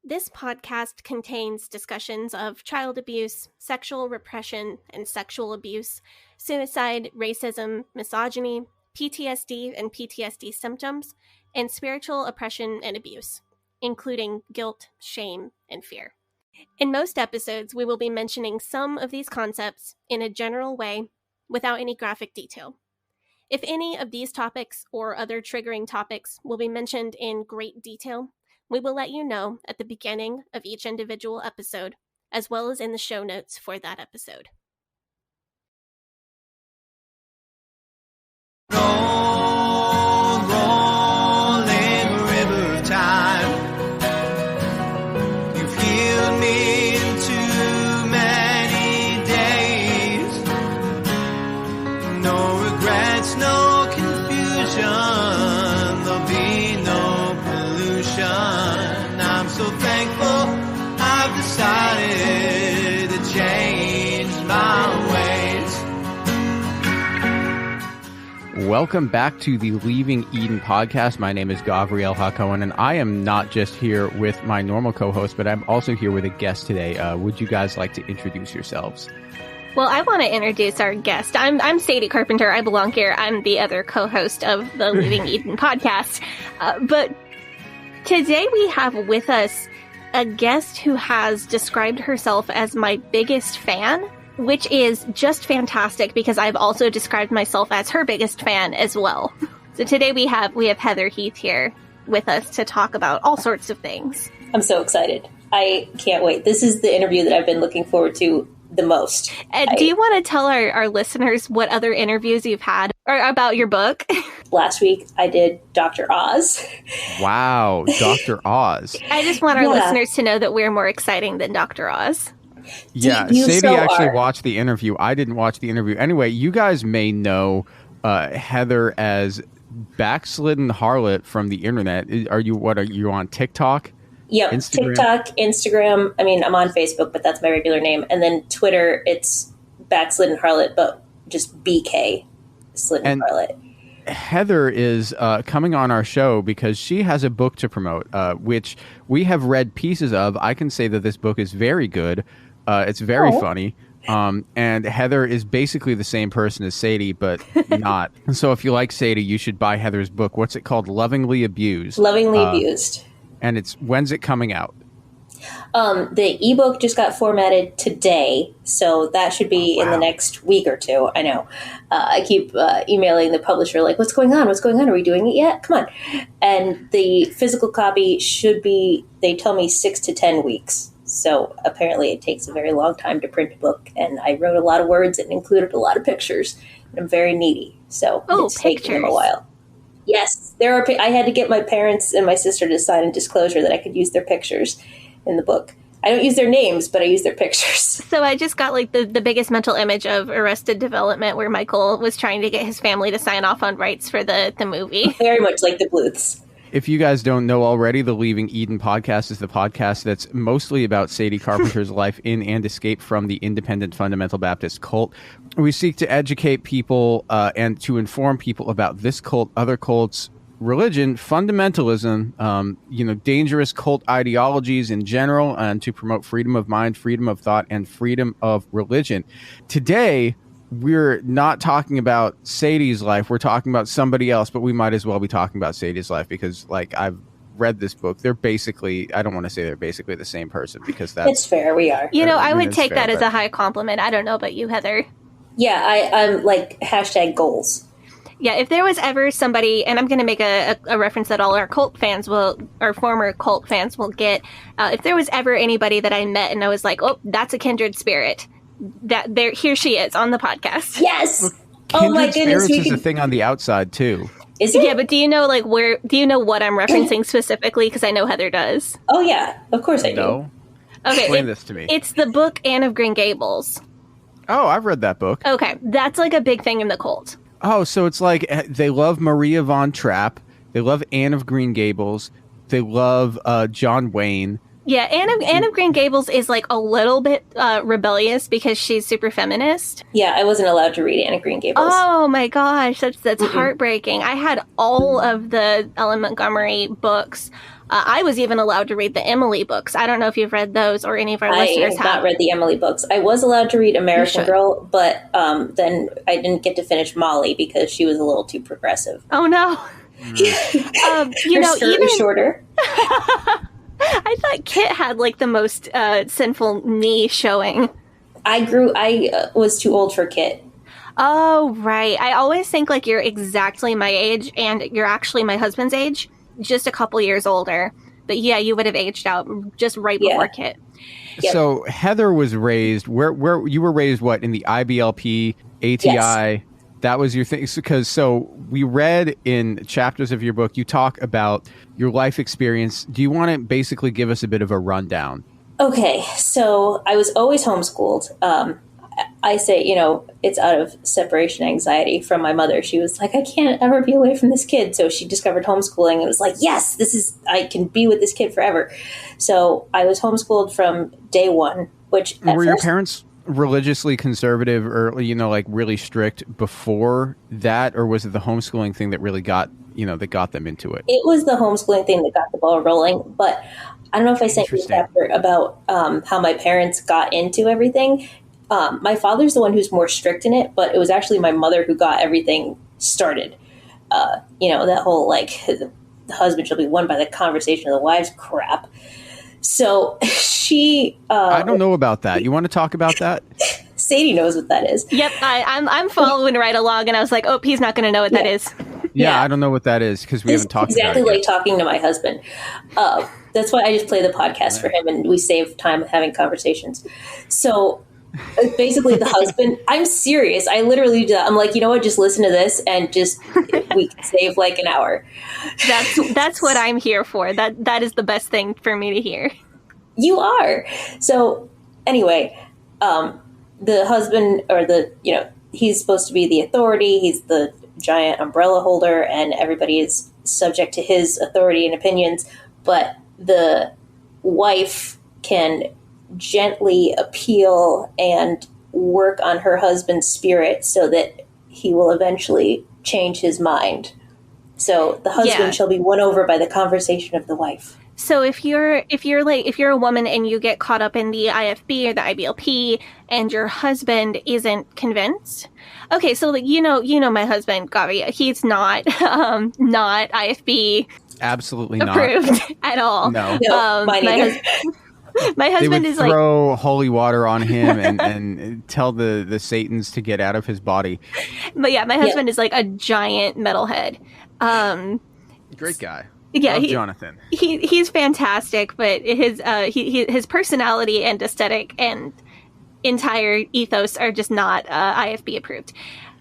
This podcast contains discussions of child abuse, sexual repression and sexual abuse, suicide, racism, misogyny, PTSD and PTSD symptoms, and spiritual oppression and abuse, including guilt, shame, and fear. In most episodes, we will be mentioning some of these concepts in a general way without any graphic detail. If any of these topics or other triggering topics will be mentioned in great detail, we will let you know at the beginning of each individual episode, as well as in the show notes for that episode. Rolling river of time, you've healed me in too many days. No regrets, no confusion, there'll be no pollution. I'm so thankful I've decided to change my ways. Welcome back to the Leaving Eden podcast. My name is Gavri'el Hakohen, and I am not just here with my normal co-host, but I'm also here with a guest today. Would you guys like to introduce yourselves? Well, I want to introduce our guest. I'm Sadie Carpenter. I belong here. I'm the other co-host of the Leaving Eden podcast. But today we have with us a guest who has described herself as my biggest fan, which is just fantastic because I've also described myself as her biggest fan as well. So today we have Heather Heath here with us to talk about all sorts of things. I'm so excited. I can't wait. This is the interview that I've been looking forward to the most. Do you want to tell our listeners what other interviews you've had or about your book? Last week I did Dr. Oz. Wow, Dr. Oz. I just want our listeners to know that we're more exciting than Dr. Oz. Yeah, Sadie actually watched the interview. I didn't watch the interview. Anyway, you guys may know Heather as backslidden harlot from the internet. Are you on TikTok? Yep, Instagram? TikTok, Instagram. I mean, I'm on Facebook, but that's my regular name. And then Twitter, it's backslidden harlot, but just BK, slidden harlot. Heather is coming on our show because she has a book to promote, which we have read pieces of. I can say that this book is very good. It's very funny. And Heather is basically the same person as Sadie, but not. So if you like Sadie, you should buy Heather's book. What's it called? Lovingly Abused. Lovingly Abused. And when's it coming out? The ebook just got formatted today, so that should be in the next week or two. I know. I keep emailing the publisher, like, what's going on? What's going on? Are we doing it yet? Come on. And the physical copy should be, they tell me, 6 to 10 weeks. So apparently it takes a very long time to print a book, and I wrote a lot of words and included a lot of pictures. And I'm very needy, so it's taking them a while. Yes, I had to get my parents and my sister to sign a disclosure that I could use their pictures in the book. I don't use their names, but I use their pictures. So I just got like the biggest mental image of Arrested Development, where Michael was trying to get his family to sign off on rights for the movie. Very much like the Bluths. If you guys don't know already, the Leaving Eden podcast is the podcast that's mostly about Sadie Carpenter's life in and escape from the independent fundamental Baptist cult. We seek to educate people and to inform people about this cult, other cults, religion, fundamentalism, dangerous cult ideologies in general, and to promote freedom of mind, freedom of thought, and freedom of religion. Today, we're not talking about Sadie's life. We're talking about somebody else, but we might as well be talking about Sadie's life because, I've read this book. They're basically, I don't want to say they're basically the same person because that's... It's fair, we are. I would take that as a high compliment. I don't know about you, Heather. Yeah, I'm like hashtag goals. Yeah, if there was ever somebody, and I'm going to make a reference that all our former cult fans will get, if there was ever anybody that I met and I was like, oh, that's a kindred spirit, here she is on the podcast. Yes. Oh my goodness. Spirits is a thing on the outside too. Is it? Yeah, but do you know do you know what I'm referencing specifically? Because I know Heather does. Oh yeah, of course I do. No. Okay. Explain this to me. It's the book Anne of Green Gables. Oh, I've read that book. Okay, that's like a big thing in the cult. Oh, so it's like they love Maria von Trapp, they love Anne of Green Gables, they love John Wayne. Yeah, Anne of Green Gables is like a little bit rebellious because she's super feminist. Yeah, I wasn't allowed to read Anne of Green Gables. Oh my gosh, that's heartbreaking. I had all of the Ellen Montgomery books I was even allowed to read the Emily books. I don't know if you've read those or any of our listeners have not read the Emily books. I was allowed to read American Girl, but then I didn't get to finish Molly because she was a little too progressive. Oh no. You know, even shorter. I thought Kit had like the most sinful knee showing. I was too old for Kit. Oh, right. I always think like you're exactly my age, and you're actually my husband's age, just a couple years older. But yeah, you would have aged out just right before Kit. Yep. So Heather was raised where you were raised, what, in the IBLP, ATI? Yes. That was your thing. Because so we read in chapters of your book, you talk about your life experience. Do you want to basically give us a bit of a rundown? Okay, so I was always homeschooled. I say, you know, it's out of separation anxiety from my mother. She was like, I can't ever be away from this kid. So she discovered homeschooling and was like, yes, I can be with this kid forever. So I was homeschooled from day one, which were your parents religiously conservative or, you know, like really strict before that? Or was it the homeschooling thing that really got, you know, that got them into it? It was the homeschooling thing that got the ball rolling. But I don't know if I sent you a chapter about how my parents got into everything. My father's the one who's more strict in it, but it was actually my mother who got everything started. You know, that whole, like, the husband shall be won by the conversation of the wives crap. So she... I don't know about that. You want to talk about that? Sadie knows what that is. Yep, I'm following right along, and I was like, oh, he's not going to know what that is. Yeah, I don't know what that is, because we haven't talked about it. Exactly like talking to my husband. That's why I just play the podcast for him, and we save time having conversations. So... basically the husband, I'm serious. I literally do that. I'm like, you know what? Just listen to this and just we can save like an hour. That's what I'm here for. That is the best thing for me to hear. You are. So anyway, the husband he's supposed to be the authority. He's the giant umbrella holder and everybody is subject to his authority and opinions. But the wife can gently appeal and work on her husband's spirit so that he will eventually change his mind. So the husband shall be won over by the conversation of the wife. So if you're a woman and you get caught up in the IFB or the IBLP and your husband isn't convinced, okay, so like you know my husband Gavri'el, he's not IFB absolutely approved not at all. No, my husband is like throw holy water on him and tell the Satans to get out of his body. But yeah, my husband is like a giant metalhead. Great guy. Yeah, Jonathan. He's fantastic, but his personality and aesthetic and entire ethos are just not IFB approved.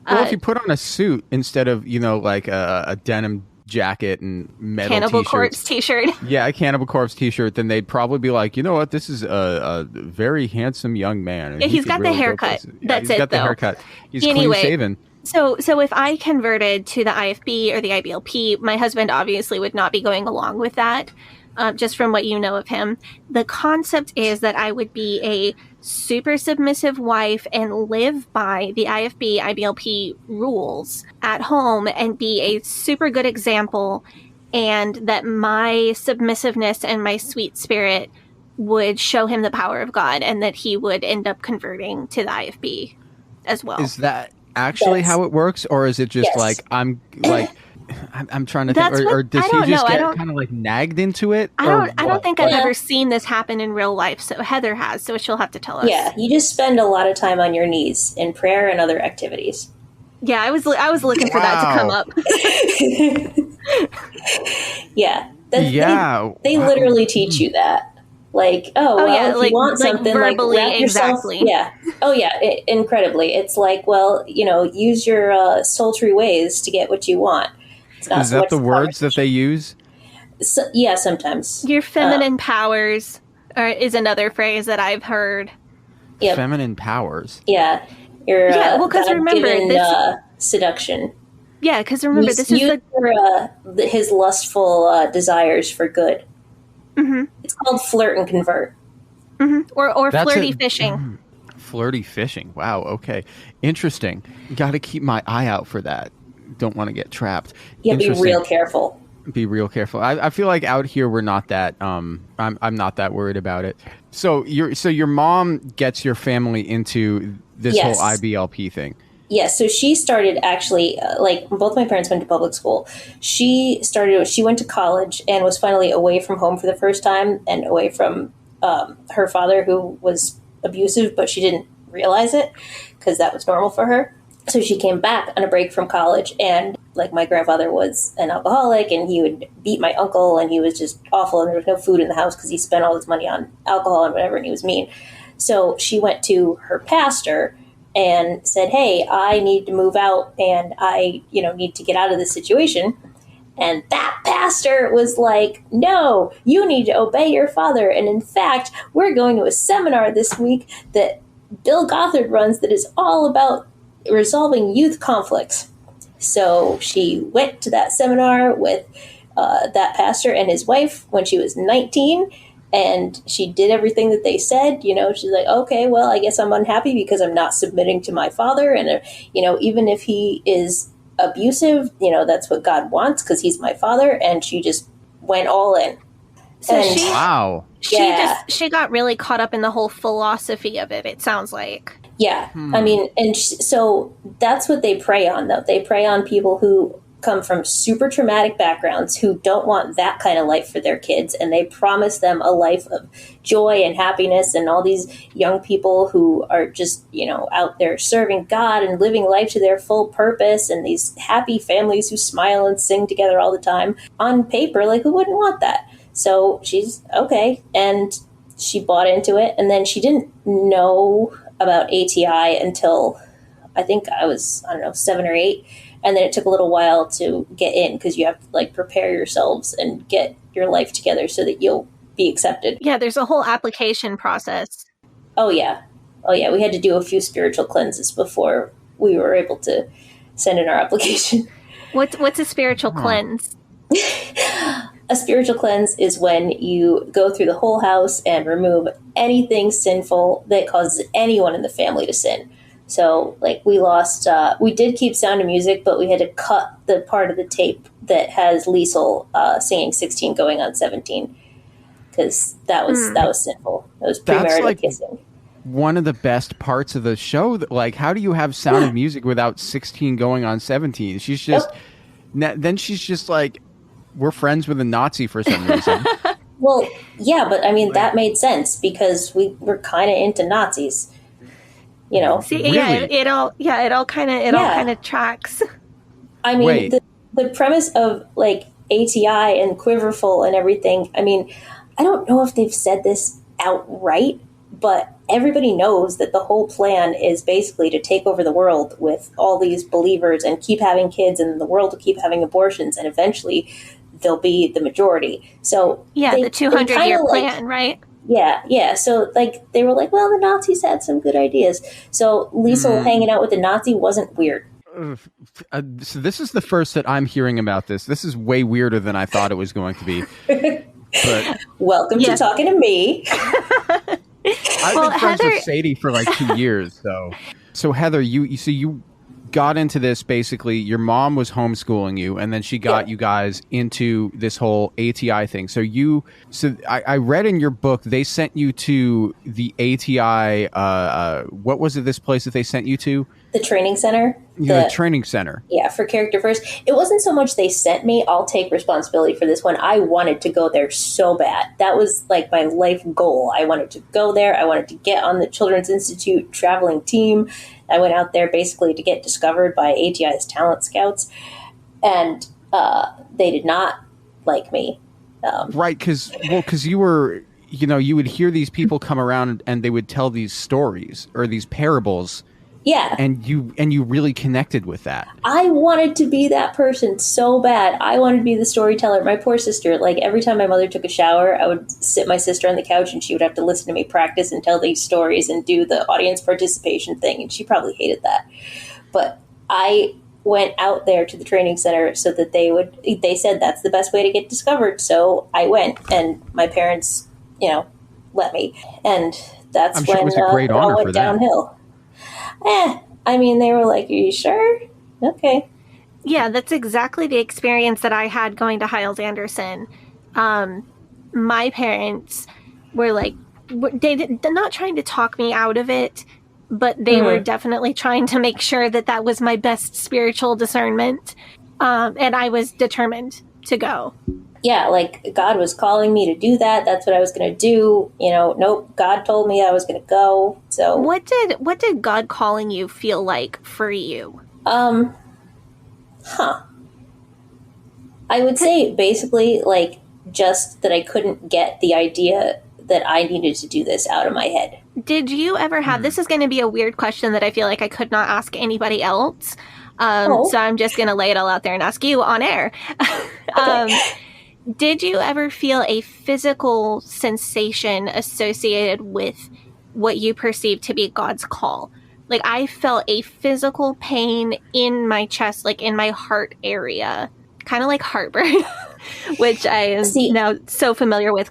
Well, if you put on a suit instead of, you know, like a denim jacket and metal Cannibal t-shirts. Corpse t-shirt. Yeah, a Cannibal Corpse t-shirt, then they'd probably be like, you know what, this is a very handsome young man. Yeah, he's got the haircut. That's it, He's got the haircut. He's clean shaven. So if I converted to the IFB or the IBLP, my husband obviously would not be going along with that, just from what you know of him. The concept is that I would be a super submissive wife and live by the IFB, IBLP rules at home and be a super good example, and that my submissiveness and my sweet spirit would show him the power of God and that he would end up converting to the IFB as well. Is that actually how it works, or is it just like I'm trying to think, or does he just get kind of like nagged into it? I don't think I've ever seen this happen in real life. So Heather has, so she'll have to tell us. Yeah, you just spend a lot of time on your knees in prayer and other activities. Yeah, I was looking for that to come up. Yeah, they literally teach you that. Like, if you want something, verbally, like, wrap yourself, exactly. Yeah. Oh, yeah, incredibly. It's like, well, you know, use your sultry ways to get what you want. Is that the words that they use? So, yeah, sometimes. Your feminine powers is another phrase that I've heard. Yep. Feminine powers? Yeah. Your because remember seduction. Yeah, because remember, this is his lustful desires for good. Mm-hmm. It's called flirt and convert. Mm-hmm. Or flirty fishing. Flirty fishing. Wow. Okay. Interesting. Got to keep my eye out for that. Don't want to get trapped. Yeah, be real careful. Be real careful. I feel like out here we're not that. I'm not that worried about it. So your mom gets your family into this Yes. whole IBLP thing. Yes, so she started actually, like both my parents went to public school. She went to college and was finally away from home for the first time and away from her father, who was abusive, but she didn't realize it because that was normal for her. So she came back on a break from college, and like my grandfather was an alcoholic, and he would beat my uncle, and he was just awful, and there was no food in the house because he spent all his money on alcohol and whatever, and he was mean. So she went to her pastor and said, hey, I need to move out, and I, need to get out of this situation. And that pastor was like, no, you need to obey your father. And in fact, we're going to a seminar this week that Bill Gothard runs that is all about resolving youth conflicts. So she went to that seminar with that pastor and his wife when she was 19. And she did everything that they said. She's like, okay, well, I guess I'm unhappy because I'm not submitting to my father. And, even if he is abusive, that's what God wants because he's my father. And she just went all in. So and wow. She got really caught up in the whole philosophy of it, it sounds like. Yeah. I mean, and so that's what they prey on, though. They prey on people who come from super traumatic backgrounds who don't want that kind of life for their kids, and they promise them a life of joy and happiness, and all these young people who are just out there serving God and living life to their full purpose, and these happy families who smile and sing together all the time. On paper, like, who wouldn't want that? So she's okay, and she bought into it, and then she didn't know about ATI until I think I was 7 or 8. And then it took a little while to get in because you have to prepare yourselves and get your life together so that you'll be accepted. Yeah, there's a whole application process. Oh yeah. We had to do a few spiritual cleanses before we were able to send in our application. What's a spiritual cleanse? A spiritual cleanse is when you go through the whole house and remove anything sinful that causes anyone in the family to sin. So, we did keep Sound of Music, but we had to cut the part of the tape that has Liesl singing 16 going on 17, because that was sinful. It was premarital kissing. One of the best parts of the show. How do you have Sound of Music without 16 going on 17? She's just, then she's just like, we're friends with a Nazi for some reason. Well, yeah, but I mean, that made sense because we were kind of into Nazis. See, really? it all kind of tracks. I mean, the premise of ATI and Quiverful and everything. I mean, I don't know if they've said this outright, but everybody knows that the whole plan is basically to take over the world with all these believers and keep having kids, and the world will keep having abortions, and eventually they'll be the majority. So the 200-year plan, right? Yeah. So they were like, well, the Nazis had some good ideas. So Liesl hanging out with the Nazi wasn't weird. So this is the first that I'm hearing about this. This is way weirder than I thought it was going to be. But welcome to talking to me. I've been friends with Sadie for 2 years. So Heather, you got into this basically. Your mom was homeschooling you, and then she got you guys into this whole ATI thing. So I read in your book they sent you to the ATI. What was it? This place that they sent you to? The training center. The training center. Yeah, for Character First. It wasn't so much they sent me. I'll take responsibility for this one. I wanted to go there so bad. That was my life goal. I wanted to go there. I wanted to get on the Children's Institute traveling team. I went out there basically to get discovered by ATI's talent scouts, and they did not like me. Right, because you were, you would hear these people come around and they would tell these stories or these parables. Yeah. And you really connected with that. I wanted to be that person so bad. I wanted to be the storyteller. My poor sister, every time my mother took a shower, I would sit my sister on the couch and she would have to listen to me practice and tell these stories and do the audience participation thing. And she probably hated that. But I went out there to the training center so that they said that's the best way to get discovered. So I went, and my parents, let me. And that's I'm sure it was a great it honor all went for them. downhill. I mean, they were like, are you sure? Okay. Yeah, that's exactly the experience that I had going to Hyles Anderson. My parents were like, they're not trying to talk me out of it, but they were definitely trying to make sure that that was my best spiritual discernment. And I was determined to go. Yeah, like God was calling me to do that. That's what I was going to do. You know, nope, God told me I was going to go. So what did God calling you feel like for you? I would say basically like just that I couldn't get the idea that I needed to do this out of my head. Did you ever have, this is going to be a weird question that I feel like I could not ask anybody else. So I'm just going to lay it all out there and ask you on air. Did you ever feel a physical sensation associated with what you perceived to be God's call? Like, I felt a physical pain in my chest, like in my heart area, kind of like heartburn, which I am now so familiar with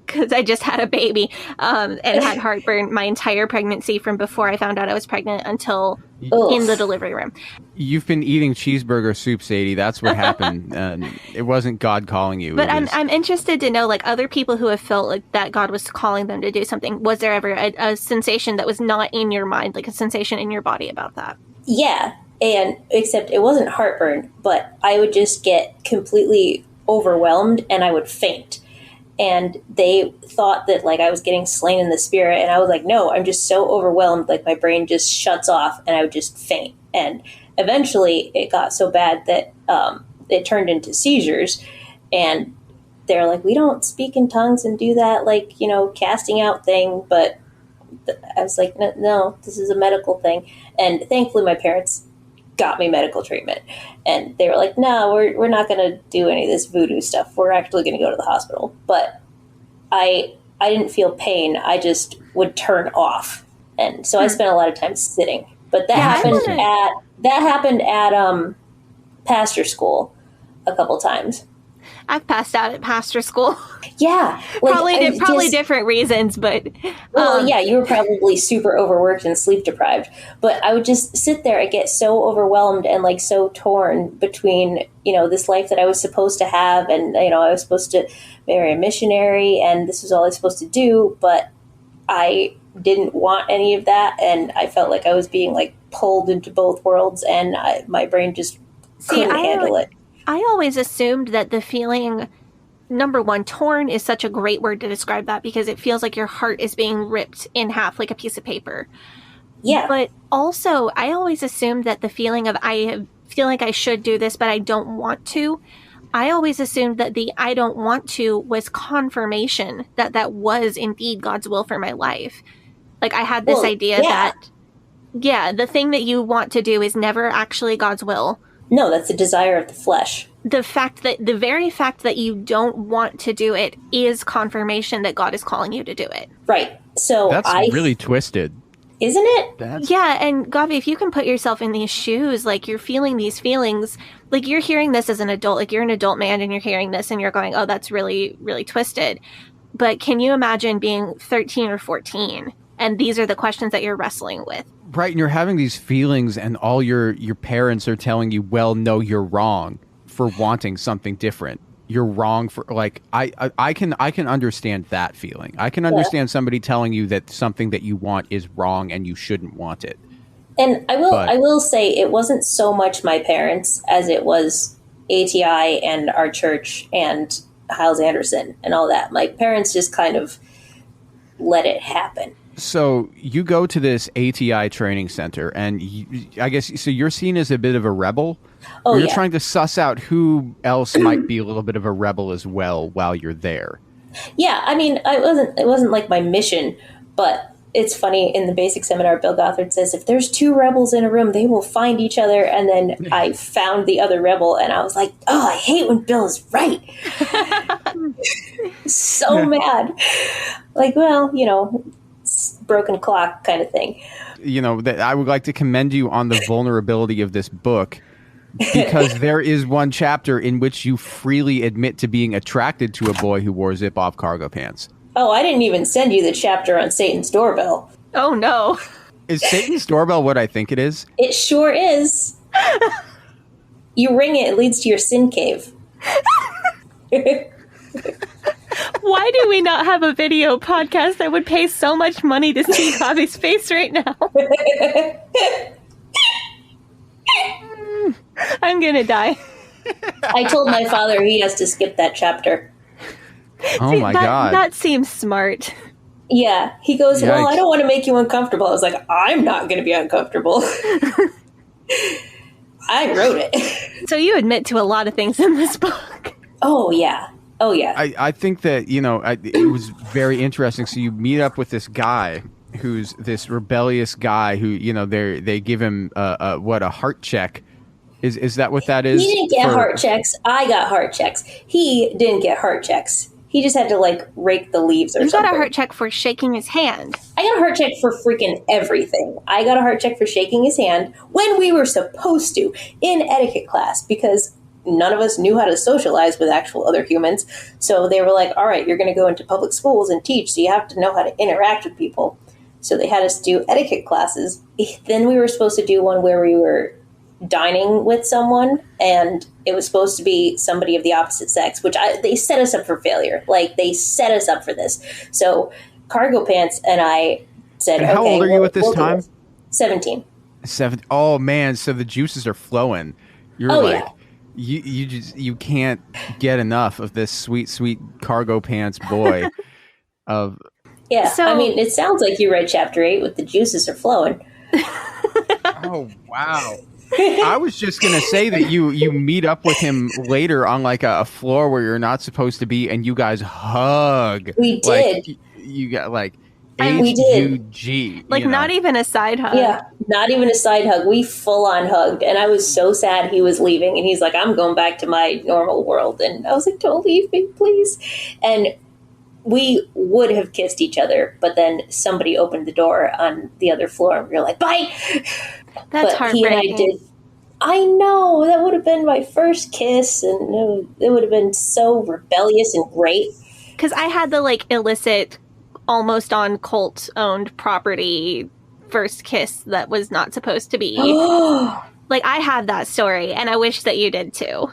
because I just had a baby and had heartburn my entire pregnancy from before I found out I was pregnant until in the delivery room. You've been eating cheeseburger soup, Sadie. That's what happened. It wasn't God calling you. But I'm interested to know, like, other people who have felt like that God was calling them to do something. Was there ever a sensation that was not in your mind, like a sensation in your body about that? Yeah, and except it wasn't heartburn, but I would just get completely overwhelmed and I would faint. And they thought that like I was getting slain in the spirit, and I was like, no, I'm just so overwhelmed, like my brain just shuts off and I would just faint. And eventually it got so bad that it turned into seizures, and they're like, we don't speak in tongues and do that, like, you know, casting out thing. But I was like, no, this is a medical thing. And thankfully my parents got me medical treatment, and they were like, no, we're not going to do any of this voodoo stuff. We're actually going to go to the hospital. But I didn't feel pain. I just would turn off. And so I spent a lot of time sitting. But that happened at pastor school a couple times. I've passed out at pastor school. Yeah. Like, probably different reasons, but... Well, yeah, you were probably super overworked and sleep deprived. But I would just sit there and get so overwhelmed and, like, so torn between, you know, this life that I was supposed to have, and, you know, I was supposed to marry a missionary, and this was all I was supposed to do, but I didn't want any of that, and I felt like I was being, like, pulled into both worlds, and my brain just couldn't handle it. I always assumed that the feeling, number one, torn is such a great word to describe that, because it feels like your heart is being ripped in half like a piece of paper. Yeah. But also, I always assumed that the feeling of I feel like I should do this, but I don't want to. I always assumed that the I don't want to was confirmation that that was indeed God's will for my life. Like, I had this idea that, the thing that you want to do is never actually God's will. No, that's the desire of the flesh. The very fact that you don't want to do it is confirmation that God is calling you to do it. Right. So that's really twisted. Isn't it? Yeah, and Gavi, if you can put yourself in these shoes, like, you're feeling these feelings, like, you're hearing this as an adult, like, you're an adult man and you're hearing this and you're going, oh, that's really, really twisted. But can you imagine being 13 or 14 and these are the questions that you're wrestling with? Right, and you're having these feelings, and all your parents are telling you, well, no, you're wrong for wanting something different. You're wrong for, like, I can understand that feeling. I can understand somebody telling you that something that you want is wrong and you shouldn't want it. And I will say it wasn't so much my parents as it was ATI and our church and Hyles Anderson and all that. My parents just kind of let it happen. So you go to this ATI training center, and I guess so you're seen as a bit of a rebel. Oh, you're trying to suss out who else might be a little bit of a rebel as well while you're there. Yeah, I mean, it wasn't like my mission, but it's funny, in the basic seminar, Bill Gothard says, if there's two rebels in a room, they will find each other. And then I found the other rebel, and I was like, oh, I hate when Bill is right. So mad. Like, well, you know, broken clock kind of thing. You know, that I would like to commend you on the vulnerability of this book, because there is one chapter in which you freely admit to being attracted to a boy who wore zip-off cargo pants. Oh, I didn't even send you the chapter on Satan's doorbell. Oh, no. Is Satan's doorbell what I think it is? It sure is. You ring it, it leads to your sin cave. Why do we not have a video podcast that would pay so much money to see Javi's face right now? I'm gonna die. I told my father he has to skip that chapter. Oh my God. That seems smart. Yeah. He goes, well, Yikes. I don't want to make you uncomfortable. I was like, I'm not going to be uncomfortable. I wrote it. So you admit to a lot of things in this book. Oh, yeah. Oh, yeah. I think that, it was very interesting. So you meet up with this guy who's this rebellious guy who, they give him a heart check. Is that what that is? He didn't get heart checks. I got heart checks. He didn't get heart checks. He just had to, rake the leaves or something. You got a heart check for shaking his hand. I got a heart check for freaking everything. I got a heart check for shaking his hand when we were supposed to in etiquette class because none of us knew how to socialize with actual other humans. So they were like, all right, you're going to go into public schools and teach, so you have to know how to interact with people. So they had us do etiquette classes. Then we were supposed to do one where we were dining with someone, and it was supposed to be somebody of the opposite sex, which they set us up for failure. They set us up for this. So Cargo Pants and I said, and how old are you at this we'll time? 17. Oh man, so the juices are flowing. You're you can't get enough of this sweet Cargo Pants boy. Yeah, so, I mean, it sounds like you read chapter 8 with the juices are flowing. Oh wow. I was just going to say that you meet up with him later on a floor where you're not supposed to be, and you guys hug. We did. You got we did. HUG. Not even a side hug. Yeah, not even a side hug. We full on hugged, and I was so sad he was leaving, and he's like, I'm going back to my normal world. And I was like, don't leave me, please. And we would have kissed each other, but then somebody opened the door on the other floor, and we were like, bye! That's heartbreaking. He and I did. I know, that would have been my first kiss, and it would have been so rebellious and great. Because I had the illicit, almost on cult-owned property first kiss that was not supposed to be. I have that story, and I wish that you did too.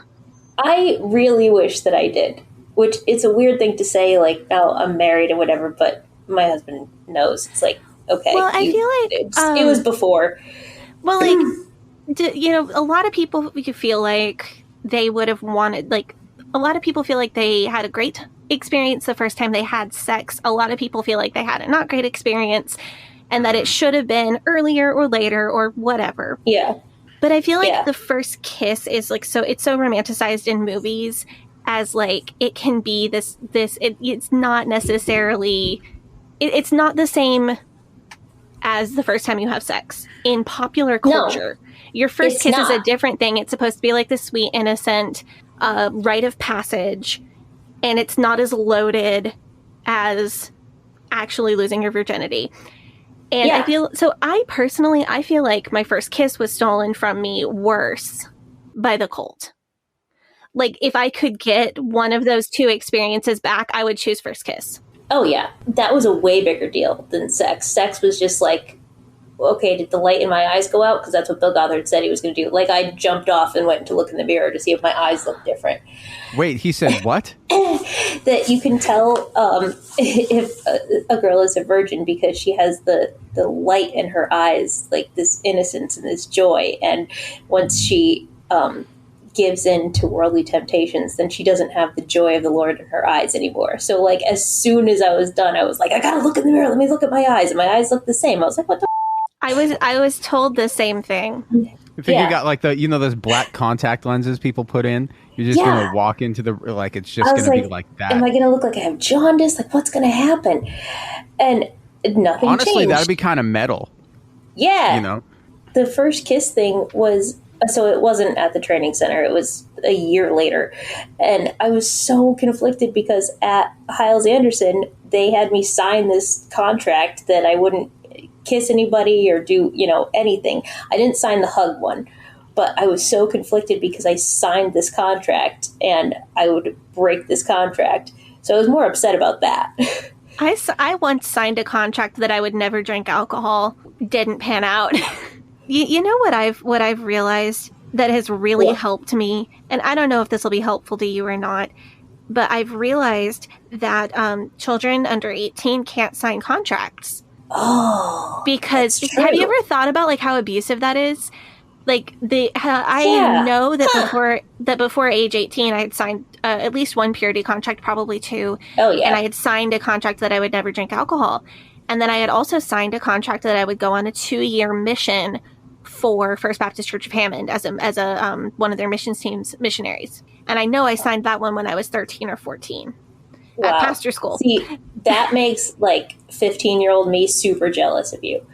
I really wish that I did. Which, it's a weird thing to say, oh, I'm married or whatever, but my husband knows. It's okay. Well, I feel it was before. Well, a lot of people feel like they would have wanted, a lot of people feel like they had a great experience the first time they had sex. A lot of people feel like they had a not great experience and that it should have been earlier or later or whatever. Yeah. But I feel like the first kiss is it's so romanticized in movies as it can be it's not necessarily, it's not the same as the first time you have sex in popular culture. No, your first kiss is a different thing. It's supposed to be this sweet, innocent rite of passage, and it's not as loaded as actually losing your virginity. And I feel like my first kiss was stolen from me worse by the cult. If I could get one of those two experiences back, I would choose first kiss. Oh, yeah. That was a way bigger deal than sex. Sex was just okay, did the light in my eyes go out? Because that's what Bill Gothard said he was going to do. I jumped off and went to look in the mirror to see if my eyes looked different. Wait, he said what? That you can tell if a girl is a virgin because she has the light in her eyes, this innocence and this joy. And once she gives in to worldly temptations, then she doesn't have the joy of the Lord in her eyes anymore. So as soon as I was done, I was like, I gotta look in the mirror, let me look at my eyes, and my eyes look the same. I was like, what the I was told the same thing. I think you got those black contact lenses people put in. You're just gonna walk into the it's just gonna be like that. Am I gonna look like I have jaundice? What's gonna happen? And nothing honestly changed. That'd be kind of metal. Yeah. The first kiss thing was, so it wasn't at the training center. It was a year later. And I was so conflicted because at Hiles Anderson, they had me sign this contract that I wouldn't kiss anybody or do, anything. I didn't sign the hug one, but I was so conflicted because I signed this contract and I would break this contract. So I was more upset about that. I once signed a contract that I would never drink alcohol. Didn't pan out. You know what I've realized? that has really What? helped me, and I don't know if this will be helpful to you or not, but I've realized that children under 18 can't sign contracts. Oh, Because that's have you true. ever thought about like how abusive that is? Like I Yeah. know that before age 18, I had signed at least one purity contract, probably two. Oh, yeah. And I had signed a contract that I would never drink alcohol. And then I had also signed a contract that I would go on a 2-year mission for First Baptist Church of Hammond as a one of their missions team's missionaries. And I know I signed that one when I was 13 or 14 at Wow. pastor school. See, that makes like 15-year-old me super jealous of you.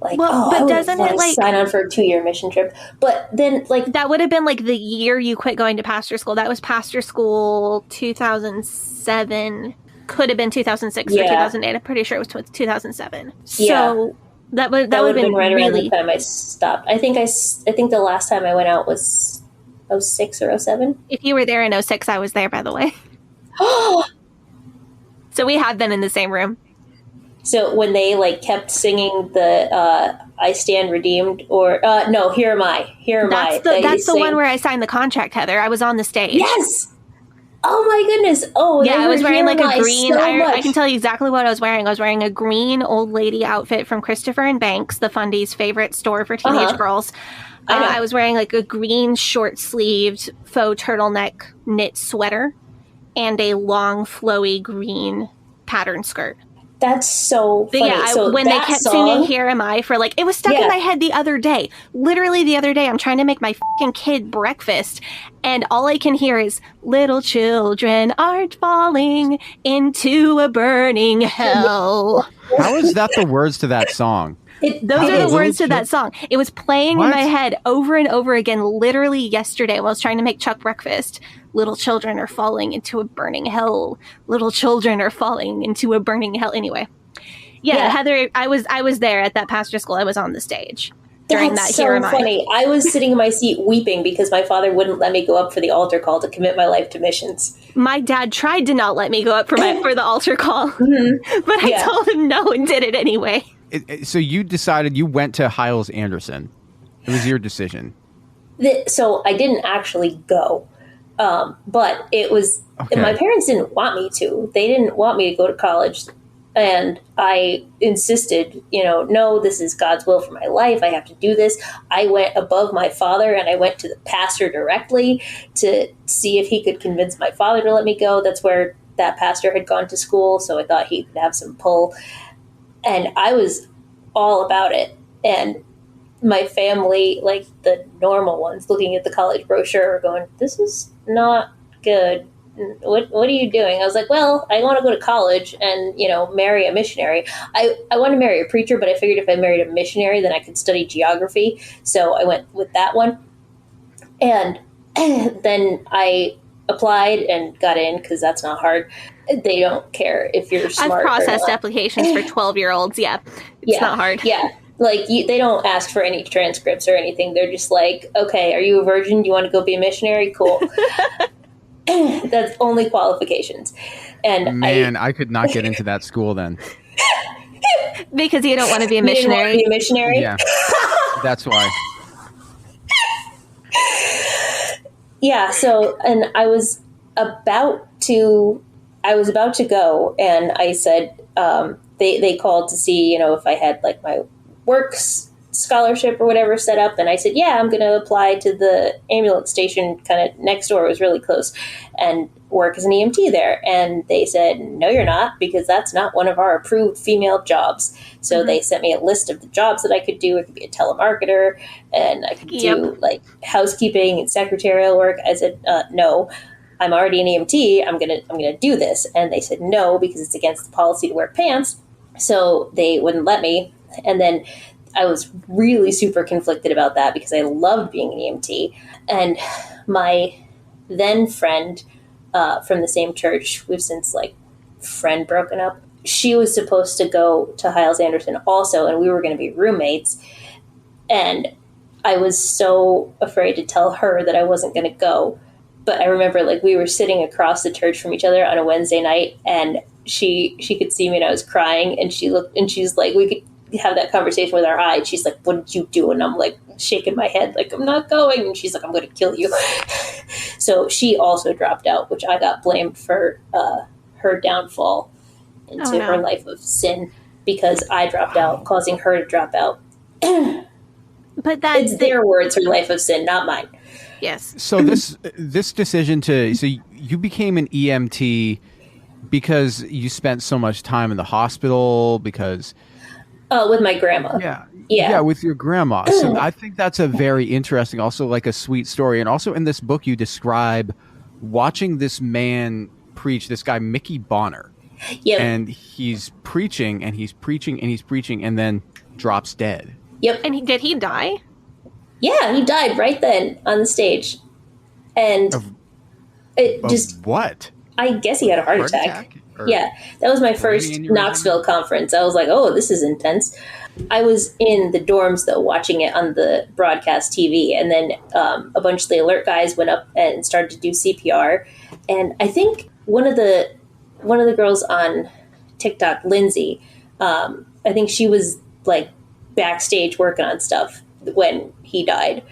Like, Well, but I would doesn't want it to like sign on for a 2-year mission trip. But then, like, that would have been like the year you quit going to pastor school. That was pastor school 2007. Could have been 2006 or 2008. I'm pretty sure it was 2007. So that would have been right around really. the time I stopped. I think the last time I went out was 06 or 07. If you were there in 06, I was there, by the way. So we have been in the same room. So when they like kept singing the "I Stand Redeemed" or no, "Here Am I," That's the one where I signed the contract, Heather. I was on the stage. Yes. Oh my goodness! Oh yeah, I was wearing like a green. So I can tell you exactly what I was wearing. I was wearing a green old lady outfit from Christopher and Banks, the Fundy's favorite store for teenage girls. I was wearing like a green short-sleeved faux turtleneck knit sweater and a long, flowy green pattern skirt. That's so funny. But yeah, so when they kept singing "Here Am I" for like, it was stuck in my head the other day. Literally the other day, I'm trying to make my fucking kid breakfast, and all I can hear is "Little children aren't falling into a burning hell." How is that the words to that song? Those are the words to that song. It was playing in my head over and over again, literally yesterday while I was trying to make Chuck breakfast. Little children are falling into a burning hell. Little children are falling into a burning hell. Anyway. Yeah, Heather, I was there at that pastor school. I was on the stage during that "Here Am I." Funny. I was sitting in my seat weeping because my father wouldn't let me go up for the altar call to commit my life to missions. My dad tried to not let me go up for the altar call, but I told him no and did it anyway. So you decided you went to Hyles Anderson. It was your decision. So I didn't actually go, but it was my parents didn't want me to. They didn't want me to go to college. And I insisted, no, this is God's will for my life. I have to do this. I went above my father and I went to the pastor directly to see if he could convince my father to let me go. That's where that pastor had gone to school. So I thought he could have some pull. And I was all about it. And my family, like the normal ones, looking at the college brochure, were going, "This is not good. What are you doing?" I was like, well, I want to go to college and, marry a missionary. I want to marry a preacher, but I figured if I married a missionary, then I could study geography. So I went with that one. And then I applied and got in because that's not hard. They don't care if you're smart. I've processed applications for 12-year-olds. Yeah. It's not hard. Yeah. Like, they don't ask for any transcripts or anything. They're just like, okay, are you a virgin? Do you want to go be a missionary? Cool. That's only qualifications. And I could not get into that school then. Because you don't want to be a missionary. You didn't want to be a missionary? Yeah. That's why. Yeah, so, and I was about to go, and I said, they called to see, if I had like my works scholarship or whatever set up, and I said, yeah, I'm going to apply to the ambulance station kind of next door. It was really close, and work as an EMT there. And they said, no, you're not, because that's not one of our approved female jobs. So they sent me a list of the jobs that I could do. I could be a telemarketer, and I could do like housekeeping and secretarial work. I said, no, I'm already an EMT. I'm gonna do this. And they said no, because it's against the policy to wear pants. So they wouldn't let me. And then I was really super conflicted about that because I loved being an EMT. And my then friend from the same church, we've since broken up. She was supposed to go to Hyles Anderson also, and we were going to be roommates. And I was so afraid to tell her that I wasn't going to go. But I remember we were sitting across the church from each other on a Wednesday night, and she could see me and I was crying, and she looked and she's like, we could have that conversation with our eye. And she's like, what did you do? And I'm like shaking my head like, I'm not going. And she's like, I'm going to kill you. So she also dropped out, which I got blamed for her downfall into her life of sin because I dropped out, causing her to drop out. But that's it's their words, her life of sin, not mine. Yes. So this decision so you became an EMT because you spent so much time in the hospital because with my grandma. Yeah, with your grandma. So I think that's a very interesting, also like a sweet story. And also in this book, you describe watching this man preach, this guy, Mickey Bonner. Yep. And he's preaching and he's preaching and he's preaching and then drops dead. Yep. And did he die? Yeah, he died right then on the stage. And what? I guess he had a heart attack. Yeah, that was my first Knoxville conference. I was like, oh, this is intense. I was in the dorms, though, watching it on the broadcast TV. And then a bunch of the alert guys went up and started to do CPR. And I think one of the girls on TikTok, Lindsay, I think she was like backstage working on stuff when he died.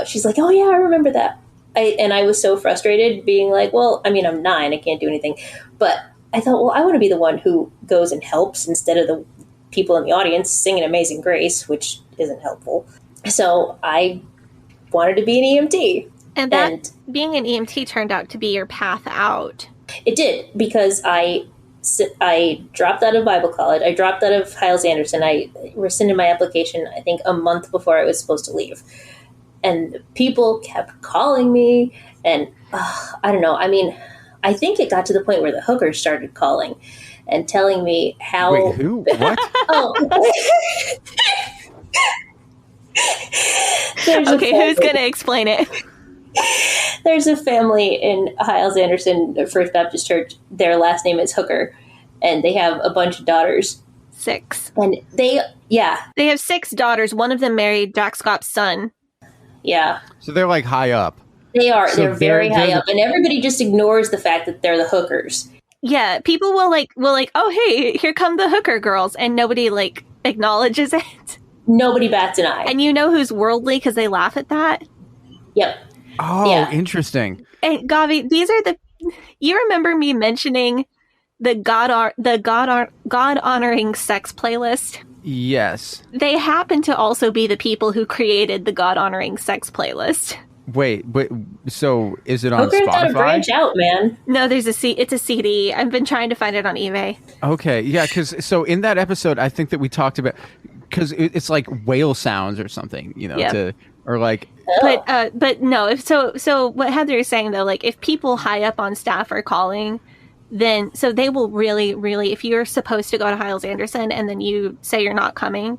She's like, oh, yeah, I remember that. And I was so frustrated being like, well, I mean, I'm 9. I can't do anything. But I thought, well, I want to be the one who goes and helps instead of the people in the audience singing Amazing Grace, which isn't helpful. So I wanted to be an EMT. And being an EMT turned out to be your path out. It did, because I dropped out of Bible college. I dropped out of Hyles-Anderson. I rescinded my application, I think, a month before I was supposed to leave. And people kept calling me, and I don't know. I mean, I think it got to the point where the hookers started calling and telling me how... Wait, who? What? Okay, who's going to explain it? There's a family in Hyles-Anderson First Baptist Church. Their last name is Hooker, and they have a bunch of daughters. 6. And they have 6 daughters. One of them married Jack Scott's son. Yeah. So they're like high up. They are. So they're very high up, and everybody just ignores the fact that they're the hookers. Yeah, people will like, oh, hey, here come the hooker girls, and nobody like acknowledges it. Nobody bats an eye. And you know who's worldly because they laugh at that? Yep. Oh, yeah. Interesting. And Gavi, these are you remember me mentioning the God honoring sex playlist? Yes. They happen to also be the people who created the God honoring sex playlist. Wait, so is it on Hooker's Spotify? got to branch out, man. No, it's a CD. I've been trying to find it on eBay. Okay, yeah, so in that episode, I think that we talked about, because it's like whale sounds or something, Yep. or like... But no, so what Heather is saying, though, like, if people high up on staff are calling, then, so they will really, really, if you're supposed to go to Hyles-Anderson and then you say you're not coming,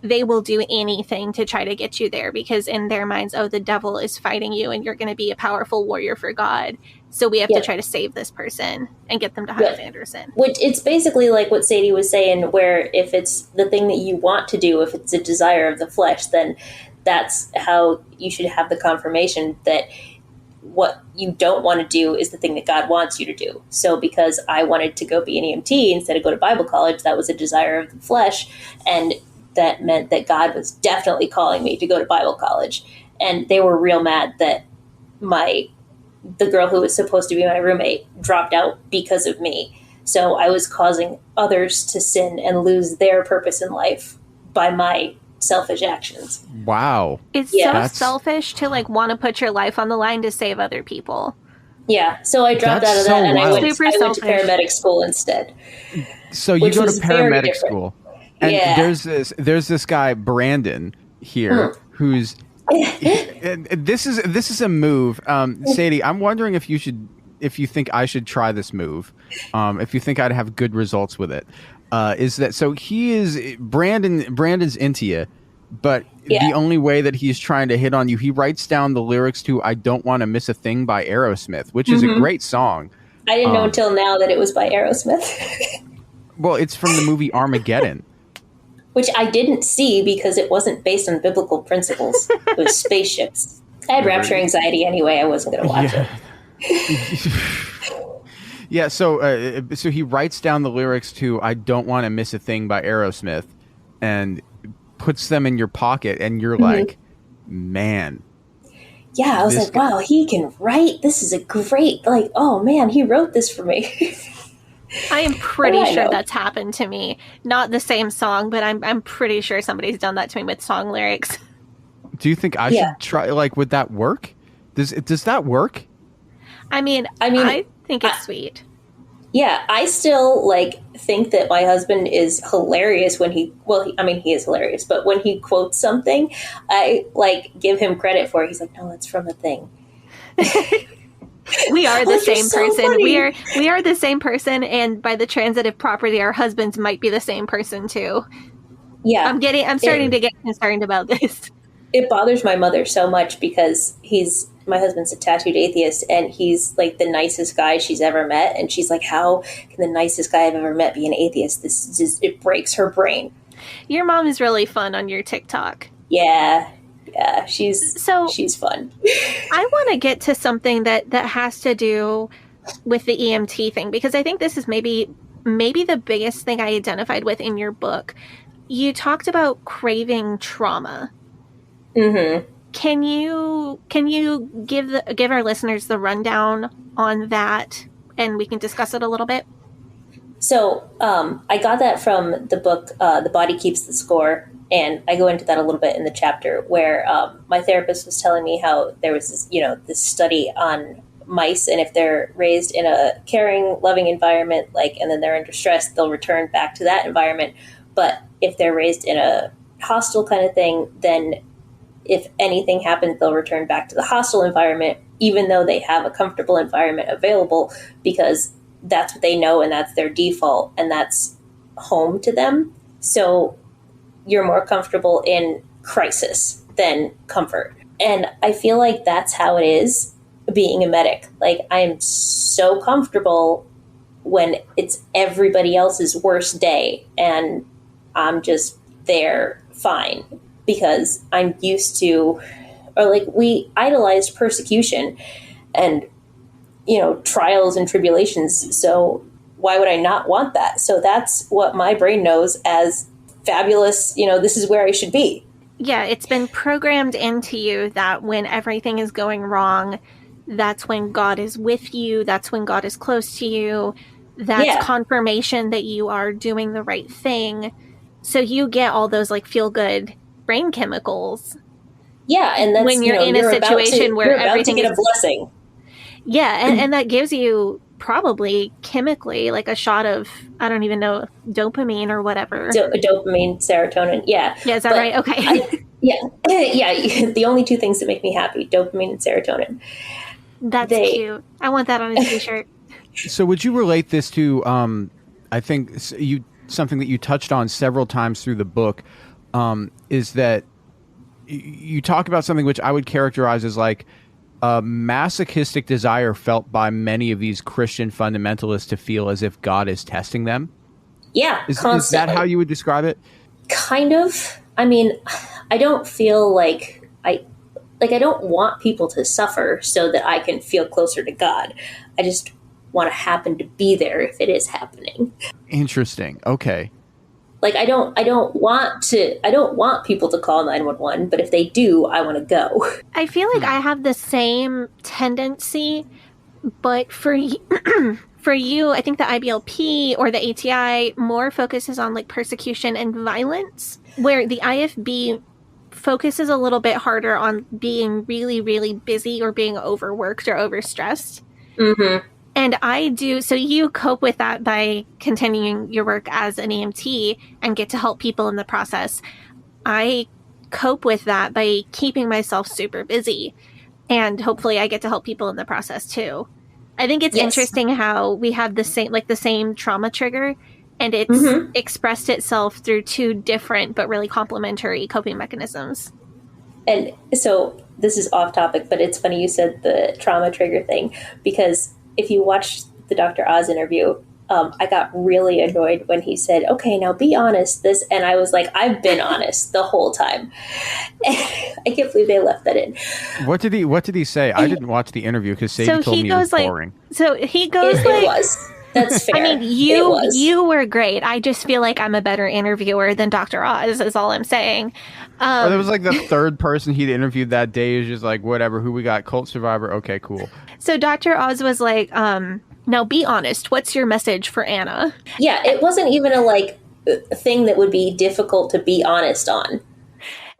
they will do anything to try to get you there, because in their minds, oh, the devil is fighting you and you're going to be a powerful warrior for God. So we have to try to save this person and get them to Hyles-Anderson. Which it's basically like what Sadie was saying, where if it's the thing that you want to do, if it's a desire of the flesh, then that's how you should have the confirmation that what you don't want to do is the thing that God wants you to do. So because I wanted to go be an EMT instead of go to Bible college, that was a desire of the flesh. And that meant that God was definitely calling me to go to Bible college. And they were real mad that the girl who was supposed to be my roommate dropped out because of me. So I was causing others to sin and lose their purpose in life by my selfish actions. Wow. It's so selfish to like want to put your life on the line to save other people. Yeah, so I dropped out of that and I went to paramedic school instead. So you go to paramedic school. And there's this guy Brandon here who's and this is a move. Sadie, I'm wondering if you think I should try this move. If you think I'd have good results with it. Is that so? Brandon's into you, but the only way that he's trying to hit on you, he writes down the lyrics to "I Don't Want to Miss a Thing" by Aerosmith, which is a great song. I didn't know until now that it was by Aerosmith. Well, it's from the movie Armageddon. Which I didn't see because it wasn't based on biblical principles. It was spaceships. I had rapture anxiety anyway. I wasn't going to watch it. Yeah, so he writes down the lyrics to "I Don't Want to Miss a Thing" by Aerosmith, and puts them in your pocket, and you're like, man. Yeah, I was like, wow, he can write. This is a great, like, oh man, he wrote this for me. I am pretty sure that's happened to me. Not the same song, but I'm pretty sure somebody's done that to me with song lyrics. Do you think I should try? Like, would that work? Does that work? I mean, I think it's sweet. Yeah, I still like think that my husband is hilarious when he is hilarious, but when he quotes something, I like give him credit for it. He's like, no, that's from a thing. We are the same person. Funny. We are the same person, and by the transitive property, our husbands might be the same person too. Yeah. I'm starting to get concerned about this. It bothers my mother so much because my husband's a tattooed atheist, and he's like the nicest guy she's ever met. And she's like, how can the nicest guy I've ever met be an atheist? It breaks her brain. Your mom is really fun on your TikTok. Yeah, she's fun. I want to get to something that has to do with the EMT thing, because I think this is maybe the biggest thing I identified with in your book. You talked about craving trauma. Mm-hmm. Can you give our listeners the rundown on that, and we can discuss it a little bit? So I got that from the book, The Body Keeps the Score. And I go into that a little bit in the chapter where my therapist was telling me how there was this study on mice, and if they're raised in a caring, loving environment, and then they're under stress, they'll return back to that environment. But if they're raised in a hostile kind of thing, then if anything happens, they'll return back to the hostile environment, even though they have a comfortable environment available, because that's what they know and that's their default and that's home to them. So you're more comfortable in crisis than comfort. And I feel like that's how it is being a medic. Like, I am so comfortable when it's everybody else's worst day and I'm just there fine, because I'm used to, we idolized persecution and, trials and tribulations. So why would I not want that? So that's what my brain knows as fabulous, this is where I should be. Yeah, it's been programmed into you that when everything is going wrong, that's when God is with you, that's when God is close to you, that's confirmation that you are doing the right thing. So you get all those feel-good brain chemicals. Yeah, and that's when you're in a situation where everything is a blessing. Yeah, and that gives you probably chemically a shot of, I don't even know, dopamine or whatever. Dopamine, serotonin, yeah. Yeah, is that right? Okay. Yeah, the only two things that make me happy, dopamine and serotonin. That's cute. I want that on a t-shirt. So would you relate this to, I think something that you touched on several times through the book, is that you talk about something which I would characterize as a masochistic desire felt by many of these Christian fundamentalists to feel as if God is testing them? Yeah, is that how you would describe it? Kind of. I mean, I don't feel I don't want people to suffer so that I can feel closer to God. I just want to happen to be there if it is happening. Interesting. Okay. I don't want people to call 911, but if they do, I want to go. I feel like I have the same tendency, but for you, I think the IBLP or the ATI more focuses on persecution and violence, where the IFB focuses a little bit harder on being really, really busy or being overworked or overstressed. Mm-hmm. And I do, so you cope with that by continuing your work as an EMT and get to help people in the process. I cope with that by keeping myself super busy, and hopefully I get to help people in the process too. I think it's interesting how we have the same trauma trigger, and it's expressed itself through two different but really complementary coping mechanisms. And so this is off topic, but it's funny you said the trauma trigger thing, because if you watch the Dr. Oz interview, I got really annoyed when he said, okay, now be honest, and I was like, I've been honest the whole time. I can't believe they left that in. What did he say? I didn't watch the interview because Sadie told me it was boring. So he goes That's fair. I mean, It was. you were great. I just feel like I'm a better interviewer than Dr. Oz, is all I'm saying. Or there was like the third person he'd interviewed that day is just like, whatever, who we got? Cult survivor. Okay, cool. So Dr. Oz was like, now be honest. What's your message for Anna? Yeah, it wasn't even a thing that would be difficult to be honest on.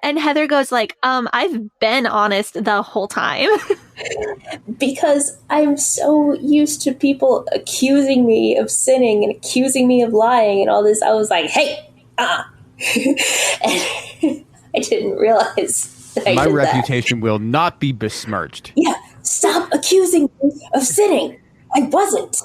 And Heather goes like, I've been honest the whole time. Because I'm so used to people accusing me of sinning and accusing me of lying and all this. I was like, hey, and I didn't realize that My reputation will not be besmirched. Yeah, stop accusing me of sinning. I wasn't.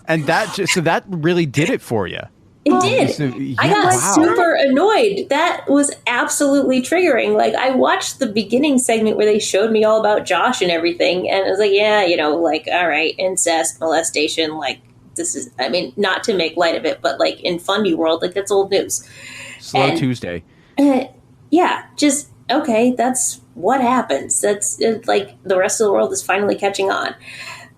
And that really did it for you. It did. So, yeah, I got wow. super annoyed. That was absolutely triggering. Like, I watched the beginning segment where they showed me all about Josh and everything, and I was like, yeah, all right, incest, molestation, like, this is, I mean, not to make light of it, but, like, in Fundy world, like, that's old news. Slow Tuesday. Yeah, just, okay, that's what happens. That's, like, the rest of the world is finally catching on.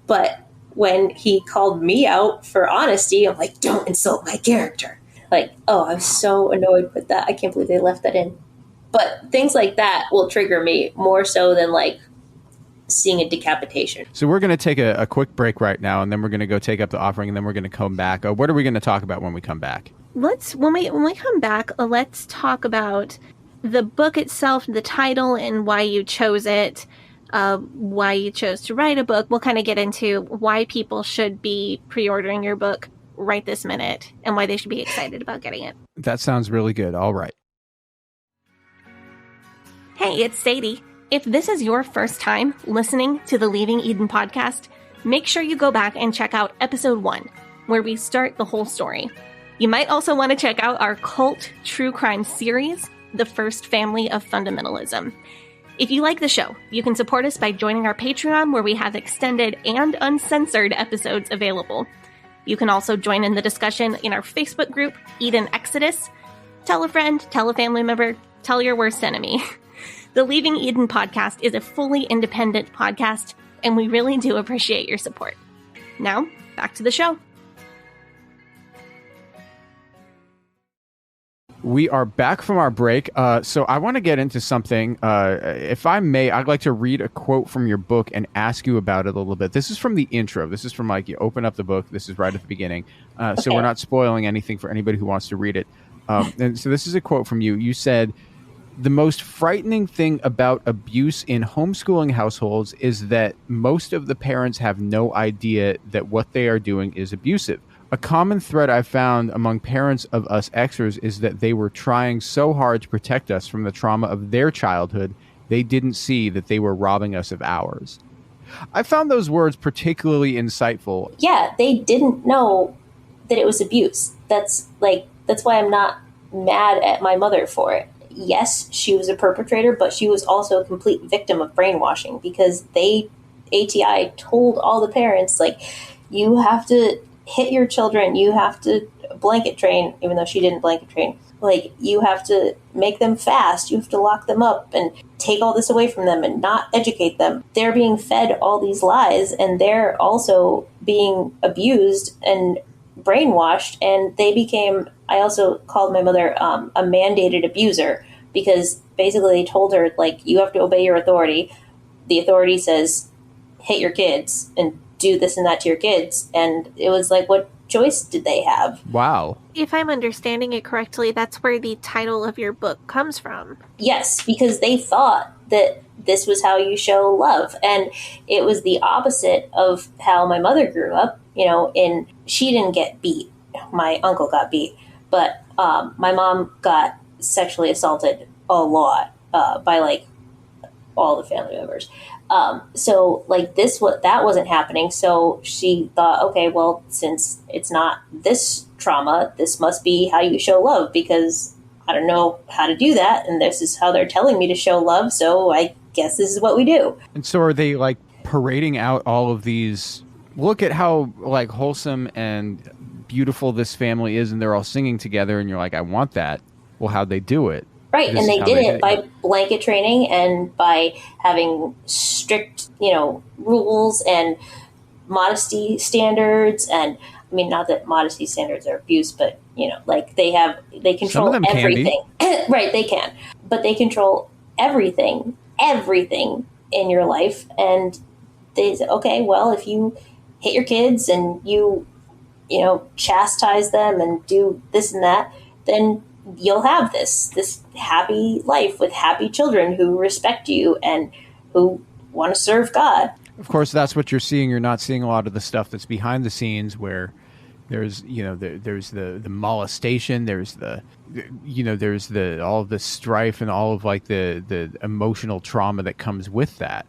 But when he called me out for honesty, I'm like, don't insult my character. Like, oh, I'm so annoyed with that. I can't believe they left that in. But things like that will trigger me more so than, like, seeing a decapitation. So we're going to take a quick break right now, and then we're going to go take up the offering, and then we're going to come back. What are we going to talk about when we come back? When we come back, let's talk about the book itself, the title, and why you chose it. Why you chose to write a book. We'll kind of get into why people should be pre-ordering your book right this minute and why they should be excited about getting it. That sounds really good. All right. Hey, it's Sadie. If this is your first time listening to the Leaving Eden podcast, make sure you go back and check out episode 1, where we start the whole story. You might also want to check out our cult true crime series, The First Family of Fundamentalism. If you like the show, you can support us by joining our Patreon, where we have extended and uncensored episodes available. You can also join in the discussion in our Facebook group, Eden Exodus. Tell a friend, tell a family member, tell your worst enemy. The Leaving Eden podcast is a fully independent podcast, and we really do appreciate your support. Now, back to the show. We are back from our break. So I want to get into something. If I may, I'd like to read a quote from your book and ask you about it a little bit. This is from the intro. This is from, like, you open up the book. This is right at the beginning. Okay. So we're not spoiling anything for anybody who wants to read it. And so this is a quote from you. You said, "The most frightening thing about abuse in homeschooling households is that most of the parents have no idea that what they are doing is abusive. A common thread I found among parents of us Xers is that they were trying so hard to protect us from the trauma of their childhood, they didn't see that they were robbing us of ours." I found those words particularly insightful. Yeah, they didn't know that it was abuse. That's why I'm not mad at my mother for it. Yes, she was a perpetrator, but she was also a complete victim of brainwashing, because ATI told all the parents, like, you have to hit your children, you have to blanket train, even though she didn't blanket train. Like, you have to make them fast, you have to lock them up and take all this away from them and not educate them. They're being fed all these lies, and they're also being abused and brainwashed, and they became, I also called my mother a mandated abuser, because basically they told her, like, you have to obey your authority. The authority says, hit your kids and do this and that to your kids. And it was like, what choice did they have? Wow. If I'm understanding it correctly, that's where the title of your book comes from. Yes, because they thought that this was how you show love. And it was the opposite of how my mother grew up, and she didn't get beat. My uncle got beat. But my mom got sexually assaulted a lot by, like, all the family members. So, like, that wasn't happening. So she thought, okay, well, since it's not this trauma, this must be how you show love, because I don't know how to do that, and this is how they're telling me to show love, so I guess this is what we do. And so are they, like, parading out all of these, look at how, like, wholesome and beautiful this family is, and they're all singing together, and you're like, I want that. Well, how'd they do it? Right, and they did it by blanket training and by having strict, rules and modesty standards. And I mean, not that modesty standards are abuse, but like they control everything. Right, they can. But they control everything in your life. And they say, okay, well, if you hit your kids and you chastise them and do this and that, then you'll have this happy life with happy children who respect you and who want to serve God. Of course, that's what you're seeing. You're not seeing a lot of the stuff that's behind the scenes where there's, there's the molestation, there's there's all of the strife and all of like the emotional trauma that comes with that.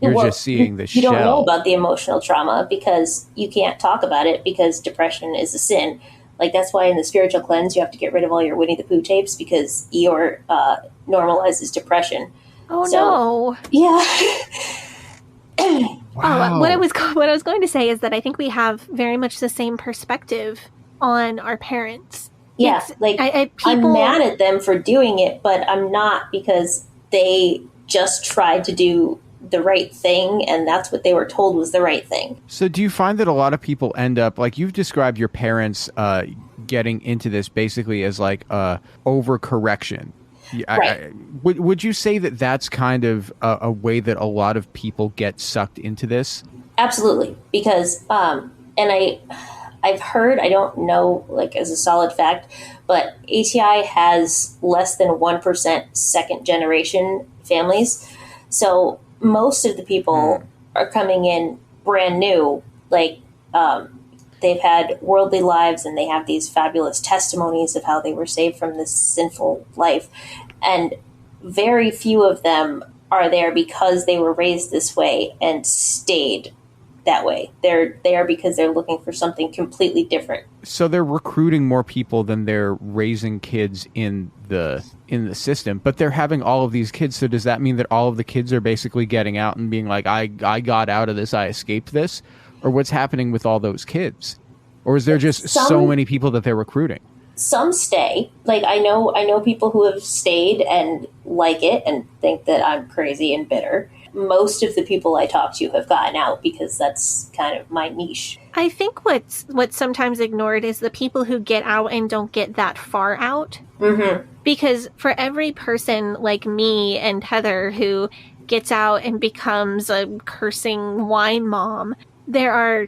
You're just seeing the shell. You don't know about the emotional trauma because you can't talk about it because depression is a sin. Like, that's why in the spiritual cleanse, you have to get rid of all your Winnie the Pooh tapes because Eeyore normalizes depression. Oh, no. Yeah. Wow. What I was going to say is that I think we have very much the same perspective on our parents. Yeah, I'm mad at them for doing it, but I'm not, because they just tried to do the right thing, and that's what they were told was the right thing. So do you find that a lot of people end up, like you've described your parents getting into this basically as like overcorrection? Right. Would you say that that's kind of a way that a lot of people get sucked into this? Absolutely, because and I've heard, I don't know like as a solid fact, but ATI has less than 1% second generation families. So most of the people are coming in brand new, like they've had worldly lives and they have these fabulous testimonies of how they were saved from this sinful life. And very few of them are there because they were raised this way and stayed that way. They're there because they're looking for something completely different. So they're recruiting more people than they're raising kids in the system, but they're having all of these kids. So does that mean that all of the kids are basically getting out and being like, I got out of this, I escaped this? Or what's happening with all those kids? Or is there just so many people that they're recruiting? Some stay. Like I know people who have stayed and like it and think that I'm crazy and bitter. Most of the people I talk to have gotten out because that's kind of my niche. I think what's sometimes ignored is the people who get out and don't get that far out. Mm-hmm. Because for every person like me and Heather who gets out and becomes a cursing wine mom, there are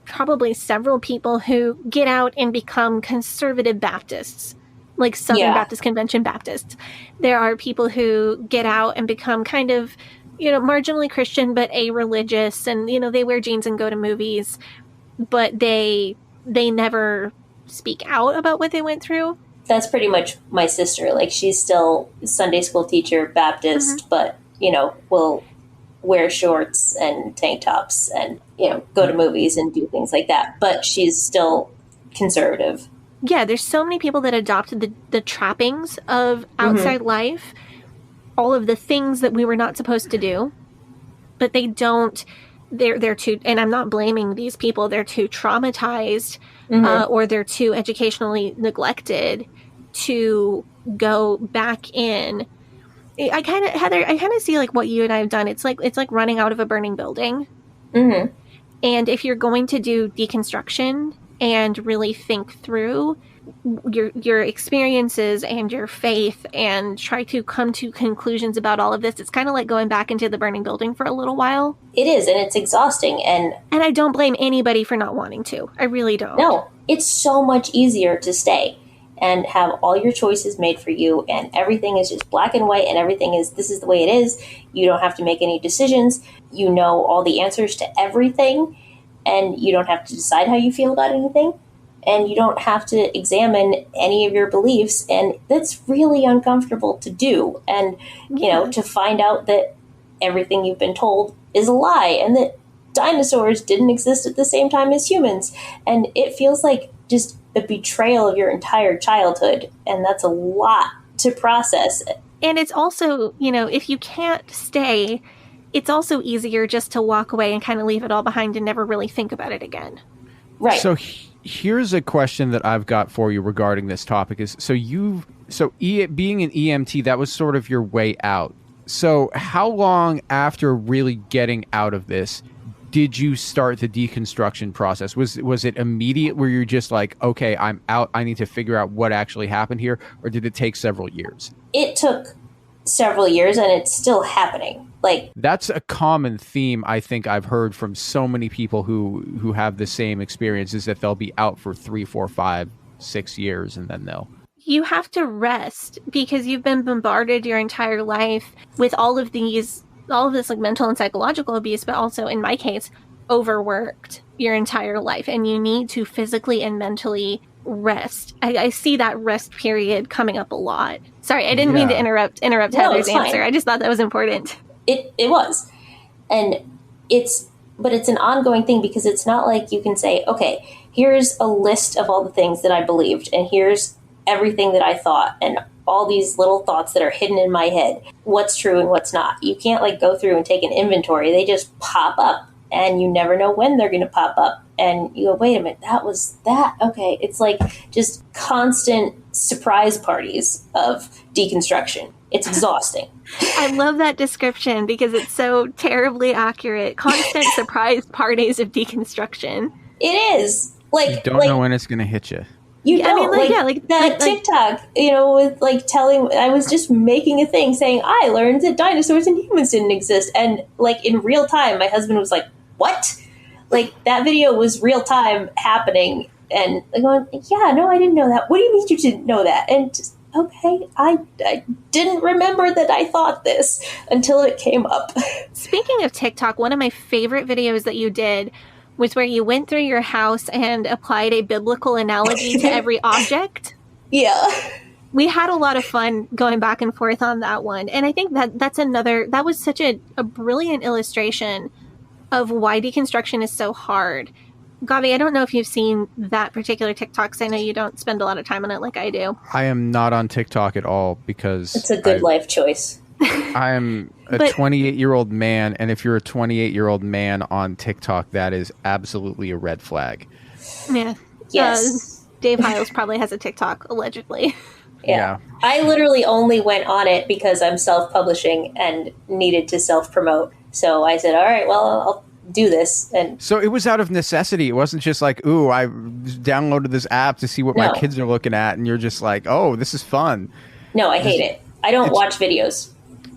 probably several people who get out and become conservative Baptists, like Southern Baptist Convention Baptists. There are people who get out and become kind of, marginally Christian, but a-religious, and, they wear jeans and go to movies, but they never speak out about what they went through. That's pretty much my sister. Like, she's still a Sunday school teacher, Baptist, but, will wear shorts and tank tops and, go to movies and do things like that. But she's still conservative. Yeah, there's so many people that adopted the trappings of outside life, all of the things that we were not supposed to do, but they don't, they're too, and I'm not blaming these people, they're too traumatized or they're too educationally neglected to go back in. Heather, I kind of see like what you and I have done. It's like running out of a burning building. Mm-hmm. And if you're going to do deconstruction and really think through your experiences and your faith and try to come to conclusions about all of this, it's kind of like going back into the burning building for a little while. It is, and it's exhausting. And I don't blame anybody for not wanting to. I really don't. No, it's so much easier to stay and have all your choices made for you, and everything is just black and white, and everything is, this is the way it is. You don't have to make any decisions. You know all the answers to everything, and you don't have to decide how you feel about anything, and you don't have to examine any of your beliefs, and that's really uncomfortable to do. And, to find out that everything you've been told is a lie, and that dinosaurs didn't exist at the same time as humans, and it feels like just the betrayal of your entire childhood, and that's a lot to process. And it's also, if you can't stay, it's also easier just to walk away and kind of leave it all behind and never really think about it again. Right. So here's a question that I've got for you regarding this topic is, being an EMT, that was sort of your way out. So how long after really getting out of this did you start the deconstruction process? Was it immediate where you're just like, okay, I'm out, I need to figure out what actually happened here? Or did it take several years? It took several years, and it's still happening. Like, that's a common theme I think I've heard from so many people who have the same experience, is that they'll be out for 3, 4, 5, 6 years, and then they'll... You have to rest because you've been bombarded your entire life with all of this like mental and psychological abuse, but also in my case, overworked your entire life, and you need to physically and mentally rest. I see that rest period coming up a lot. Sorry, I didn't mean to interrupt Heather's answer. I just thought that was important. It was. And it's an ongoing thing, because it's not like you can say, okay, here's a list of all the things that I believed, and here's everything that I thought, and all these little thoughts that are hidden in my head, what's true and what's not. You can't like go through and take an inventory. They just pop up, and you never know when they're going to pop up. And you go, wait a minute, that was that? Okay. It's like just constant surprise parties of deconstruction. It's exhausting. I love that description because it's so terribly accurate. Constant surprise parties of deconstruction. It is. Like, you don't know when it's going to hit you. You don't. That TikTok, with like telling, I was just making a thing saying, I learned that dinosaurs and humans didn't exist. And like in real time, my husband was like, what? Like that video was real time happening. And I'm going, yeah, no, I didn't know that. What do you mean you didn't know that? And just, okay, I didn't remember that I thought this until it came up. Speaking of TikTok, one of my favorite videos that you did was where you went through your house and applied a biblical analogy to every object. Yeah. We had a lot of fun going back and forth on that one. And I think that was such a brilliant illustration of why deconstruction is so hard. Gavi, I don't know if you've seen that particular TikTok, because I know you don't spend a lot of time on it like I do. I am not on TikTok at all because... It's a good life choice. I am a 28-year-old man, and if you're a 28-year-old man on TikTok, that is absolutely a red flag. Yeah. Yes. Dave Hiles probably has a TikTok, allegedly. Yeah. I literally only went on it because I'm self-publishing and needed to self-promote. So I said, all right, well, I'll do this. And so it was out of necessity. It wasn't just like, ooh, I downloaded this app to see what my kids are looking at, and you're just like, oh, this is fun. No, I hate it. I don't watch videos.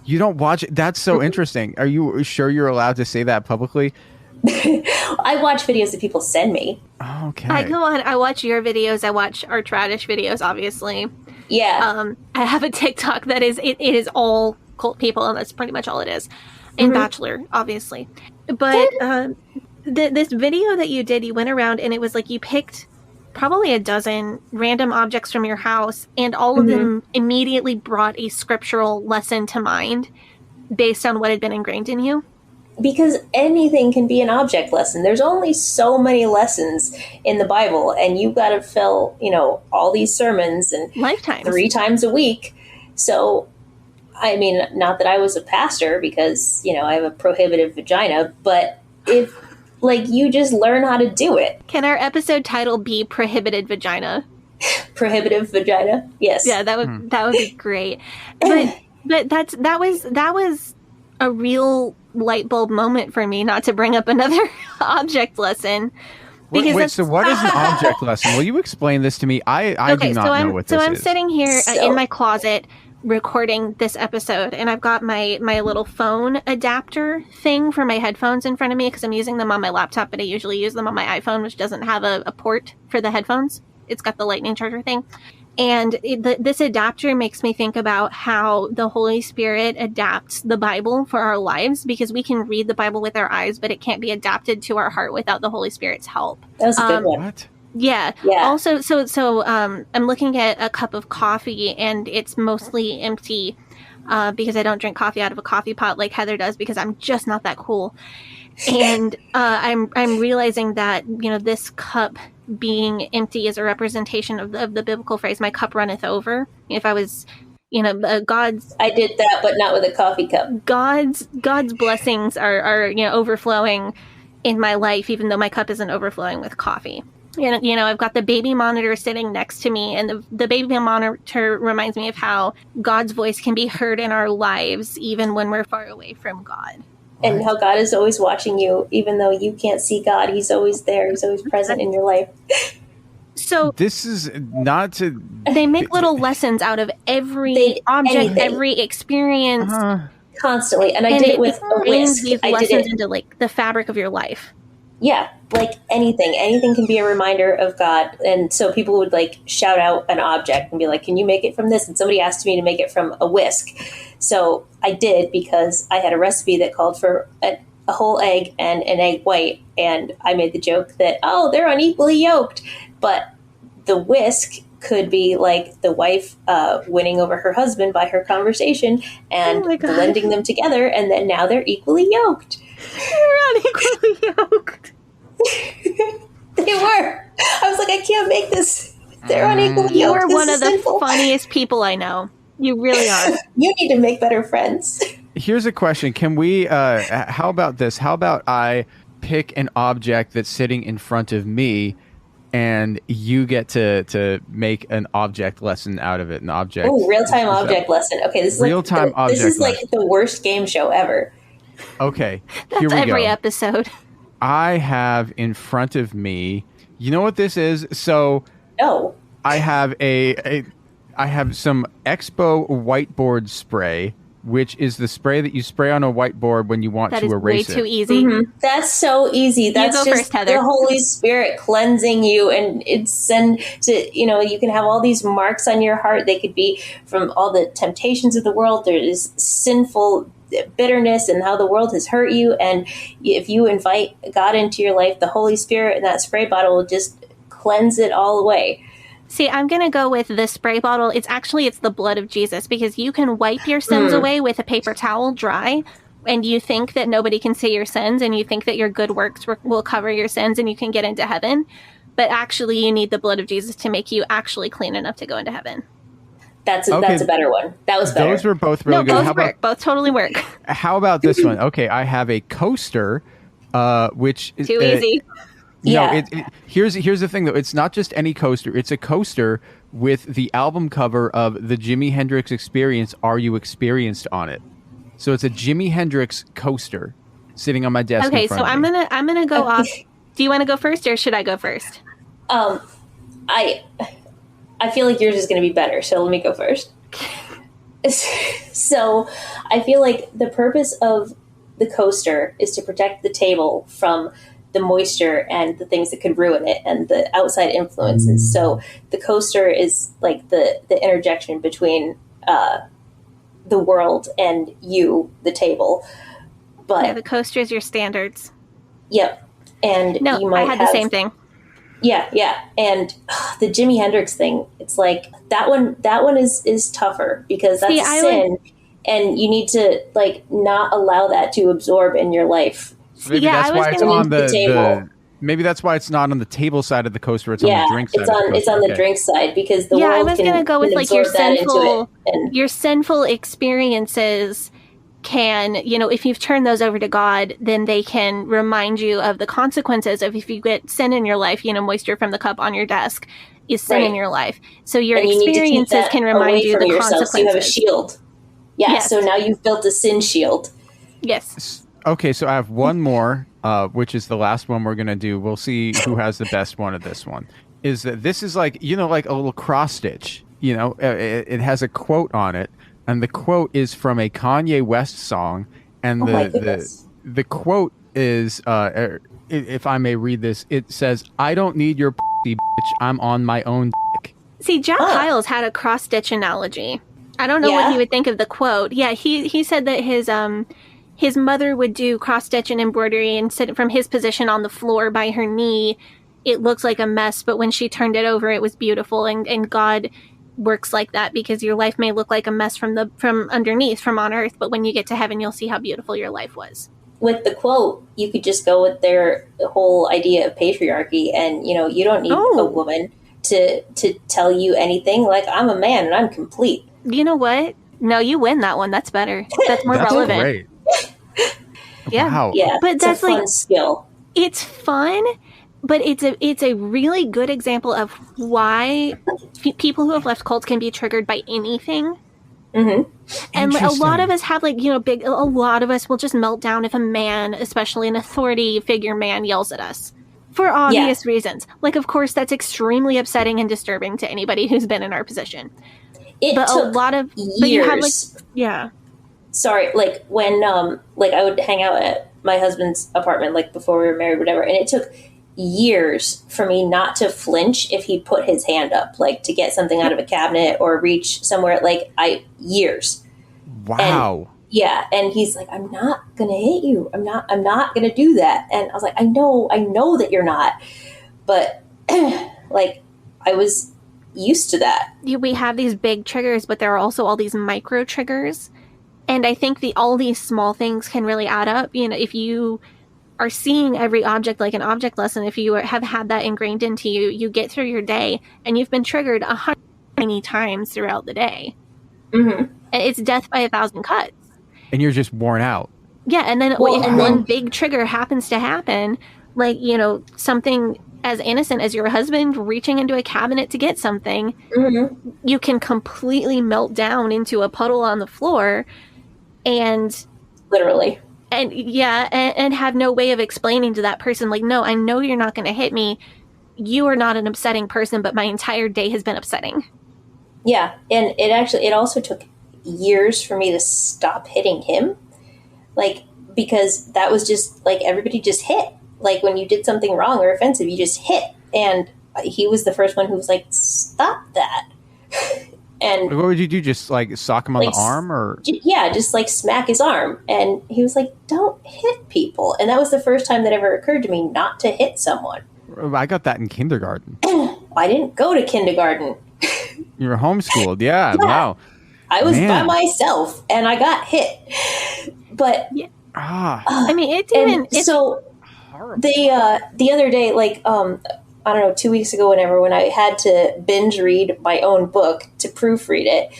You don't watch it? That's so interesting. Are you sure you're allowed to say that publicly? I watch videos that people send me. Okay. I go on. I watch your videos. I watch Arch Radish videos, obviously. Yeah. I have a TikTok that is, it is all cult people, and that's pretty much all it is. And Bachelor, obviously. But this video that you did, you went around and it was like you picked probably a dozen random objects from your house, and all of them immediately brought a scriptural lesson to mind based on what had been ingrained in you. Because anything can be an object lesson. There's only so many lessons in the Bible, and you've got to fill, all these sermons and lifetimes 3 times a week. So, I mean, not that I was a pastor because, I have a prohibitive vagina, but if you just learn how to do it. Can our episode title be Prohibited Vagina? Prohibitive Vagina? Yes. Yeah, that would be great. But that was a real light bulb moment for me, not to bring up another object lesson. Wait, so what is an object lesson? Will you explain this to me? I do not know what this is. So I'm sitting here in my closet recording this episode, and I've got my little phone adapter thing for my headphones in front of me because I'm using them on my laptop, but I usually use them on my iPhone, which doesn't have a port for the headphones. It's got the lightning charger thing. And this adapter makes me think about how the Holy Spirit adapts the Bible for our lives, because we can read the Bible with our eyes, but it can't be adapted to our heart without the Holy Spirit's help. That was a good one. What? Yeah. Also, so I'm looking at a cup of coffee, and it's mostly empty because I don't drink coffee out of a coffee pot like Heather does, because I'm just not that cool. And I'm realizing that this cup being empty is a representation of the biblical phrase, "My cup runneth over." If I was, God's, I did that, but not with a coffee cup. God's blessings are overflowing in my life, even though my cup isn't overflowing with coffee. I've got the baby monitor sitting next to me, and the baby monitor reminds me of how God's voice can be heard in our lives, even when we're far away from God. and how God is always watching you, even though you can't see God. He's always there. He's always present in your life. So this is not to. they make little lessons out of every object, anything. every experience. Constantly. And I did it with a whisk. These I did lessons it into like the fabric of your life. Yeah, like anything can be a reminder of God. And so people would like shout out an object and be like, can you make it from this? And somebody asked me to make it from a whisk. So I did, because I had a recipe that called for a whole egg and an egg white. And I made the joke that, oh, they're unequally yoked. But the whisk could be like the wife winning over her husband by her conversation and blending them together. And then now they're equally yoked. You're unequally yoked. They were. I was like, I can't make this. They're unequally yoked. You are one of the funniest people I know. You really are. You need to make better friends. Here's a question. Can we, how about this? How about I pick an object that's sitting in front of me and you get to make an object lesson out of it? An object. Oh, real-time object lesson. Okay, this is real-time object This is like lesson. the worst game show ever. Okay, That's here we every go. episode. I have in front of me, you know what this is? So No. I have I have some Expo whiteboard spray, which is the spray that you spray on a whiteboard when you want That to is erase way it. too easy. Mm-hmm. That's so easy. That's go just first, Heather. the Holy Spirit cleansing you, and it's send to, you can have all these marks on your heart. They could be from all the temptations of the world. There is sinful bitterness and how the world has hurt you. And if you invite God into your life, the Holy Spirit and that spray bottle will just cleanse it all away. See, I'm going to go with the spray bottle. It's the blood of Jesus, because you can wipe your sins away with a paper towel dry, and you think that nobody can see your sins, and you think that your good works will cover your sins and you can get into heaven. But actually, you need the blood of Jesus to make you actually clean enough to go into heaven. That's a better one. That was better. Those were both really good. Both work. Both totally work. How about this one? Okay, I have a coaster, which is Too easy. No, here's the thing though. It's not just any coaster. It's a coaster with the album cover of the Jimi Hendrix Experience. Are You Experienced on it? So it's a Jimi Hendrix coaster sitting on my desk. Okay, in front so of me. I'm gonna go off. Do you want to go first, or should I go first? I feel like yours is going to be better, so let me go first. So I feel like the purpose of the coaster is to protect the table from the moisture and the things that could ruin it and the outside influences. So the coaster is like the interjection between the world and you, the table. But Yeah, the coaster is your standards. Yep. And No, you might I had have the same thing. Yeah. And the Jimi Hendrix thing, it's like that one is tougher, because that's a sin, and you need to like not allow that to absorb in your life. So maybe Yeah, that's I was why it's gonna- on the table. maybe that's why it's not on the table side of the coaster. It's on the drink side. It's on the drink side, because the Yeah, I world was can, gonna go with can like your absorb that into sinful, it. And your sinful experiences can, if you've turned those over to God, then they can remind you of the consequences of if you get sin in your life. Moisture from the cup on your desk is sin in your life. So your and you need to keep experiences that can remind away you from the yourself, consequences. so you have a shield. Yeah, Yes. so now you've built a sin shield. Yes. Okay, so I have one more, which is the last one we're gonna do. We'll see who has the best one of this one. Is that this is like like a little cross stitch. It has a quote on it, and the quote is from a Kanye West song, and the quote is, if I may read this, it says, "I don't need your bitch. I'm on my own dick." See, Jack Hyles had a cross stitch analogy. I don't know what he would think of the quote. Yeah, he said that his mother would do cross stitch and embroidery, and sit from his position on the floor by her knee. It looks like a mess, but when she turned it over, it was beautiful. And God works like that, because your life may look like a mess from underneath, from on earth, but when you get to heaven, you'll see how beautiful your life was. With the quote, you could just go with their whole idea of patriarchy, and you don't need a woman to tell you anything. Like, I'm a man and I'm complete. You know what? No, you win that one. That's better. That's more relevant. Great. Yeah. Wow. Yeah, But that's it's a fun like skill. It's fun, but it's a really good example of why people who have left cults can be triggered by anything. Mm-hmm. And a lot of us have a lot of us will just melt down if a man, especially an authority figure man, yells at us for obvious reasons. Like, of course, that's extremely upsetting and disturbing to anybody who's been in our position. It took years. But you have sorry, like when like I would hang out at my husband's apartment, like before we were married, whatever, and it took years for me not to flinch if he put his hand up, like to get something out of a cabinet or reach somewhere. Like years. Wow. And he's like, I'm not gonna hit you. I'm not gonna do that. And I was like, I know that you're not, but like I was used to that. We have these big triggers, but there are also all these micro triggers. And I think all these small things can really add up. You know, if you are seeing every object like an object lesson, if you have had that ingrained into you, you get through your day and you've been triggered 100 many times throughout the day. Mm-hmm. And it's death by 1,000 cuts. And you're just worn out. Yeah, and then if one big trigger happens to happen, like, you know, something as innocent as your husband reaching into a cabinet to get something, mm-hmm. you can completely melt down into a puddle on the floor and literally and have no way of explaining to that person, like, no, I know you're not going to hit me. You are not an upsetting person, but my entire day has been upsetting. Yeah, and it also took years for me to stop hitting him, like, because that was just like everybody just hit. Like when you did something wrong or offensive, you just hit, and he was the first one who was like, stop that. And what would you do? Just like sock him on the arm, or just like smack his arm. And he was like, don't hit people. And that was the first time that ever occurred to me not to hit someone. I got that in kindergarten. I didn't go to kindergarten. You were homeschooled. Yeah. Wow. I was by myself and I got hit. But I mean, it didn't. So the other day, like, I don't know, 2 weeks ago, when I had to binge read my own book to proofread it,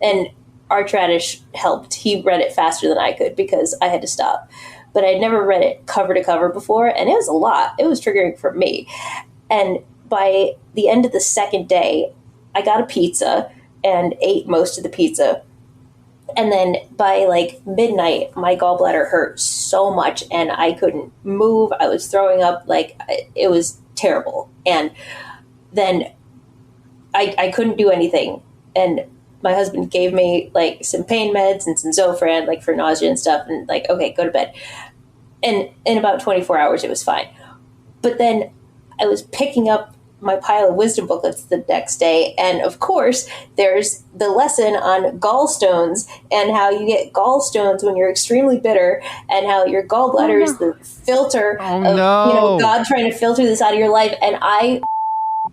and Arch Radish helped. He read it faster than I could because I had to stop. But I'd never read it cover to cover before, and it was a lot. It was triggering for me. And by the end of the second day, I got a pizza and ate most of the pizza. And then by like midnight, my gallbladder hurt so much and I couldn't move. I was throwing up. Like, it was terrible. And then I couldn't do anything. And my husband gave me like some pain meds and some Zofran, like for nausea and stuff. And like, okay, go to bed. And in about 24 hours, it was fine. But then I was picking up my pile of wisdom booklets the next day. And of course, there's the lesson on gallstones and how you get gallstones when you're extremely bitter, and how your gallbladder is the filter of God trying to filter this out of your life. And I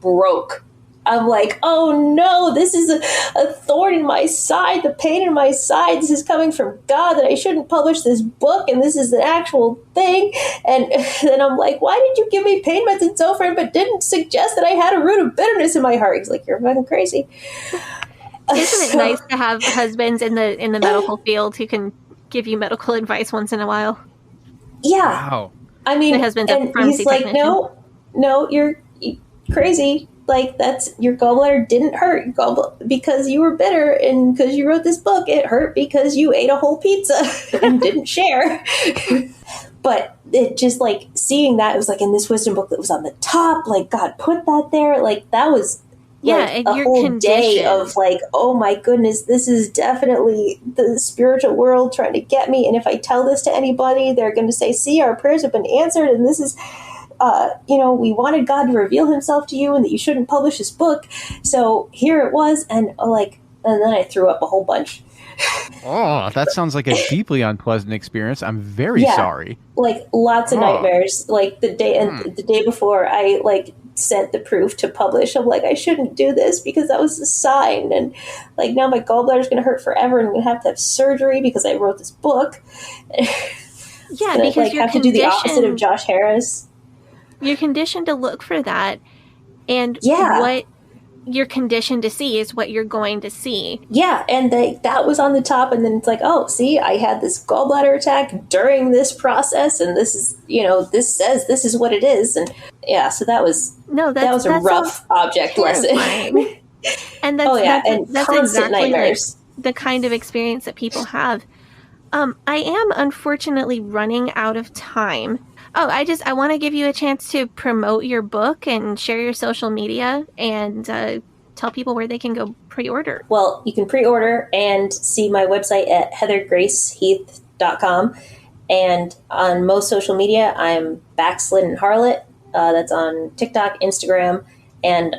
broke. I'm like, oh no, this is a thorn in my side, the pain in my side. This is coming from God, that I shouldn't publish this book, and this is an actual thing. And then I'm like, why did you give me pain meds and Zofran, but didn't suggest that I had a root of bitterness in my heart? He's like, you're fucking crazy. Isn't it nice to have husbands in the medical field who can give you medical advice once in a while? Yeah. Wow. I mean, my husband's a pharmacy he's like, technician. no, you're crazy. Like, that's, your gallbladder didn't hurt because you were bitter, and because you wrote this book, it hurt because you ate a whole pizza and didn't share. But it just, like, seeing that, it was like in this wisdom book that was on the top, like, God put that there. Like, that was like a whole day of like, oh my goodness, this is definitely the spiritual world trying to get me. And if I tell this to anybody, they're going to say, see, our prayers have been answered. And this is, we wanted God to reveal himself to you and that you shouldn't publish this book. So here it was. And then I threw up a whole bunch. Oh, that sounds like a deeply unpleasant experience. I'm very sorry. Like, lots of nightmares. Like the day before I like sent the proof to publish, I'm like, I shouldn't do this because that was a sign. And like, now my gallbladder is going to hurt forever and I'm going to have surgery because I wrote this book. Yeah, and because I have to do the opposite of Josh Harris. You're conditioned to look for that, and what you're conditioned to see is what you're going to see. Yeah, and that was on the top, and then it's like, oh, see, I had this gallbladder attack during this process, and this is, this says this is what it is, and so that was a rough object lesson. And that's and that's constant exactly nightmares. the kind of experience that people have. I am unfortunately running out of time. Oh, I want to give you a chance to promote your book and share your social media and tell people where they can go pre-order. Well, you can pre-order and see my website at heathergraceheath.com. And on most social media, I'm Backslidden Harlot. That's on TikTok, Instagram, and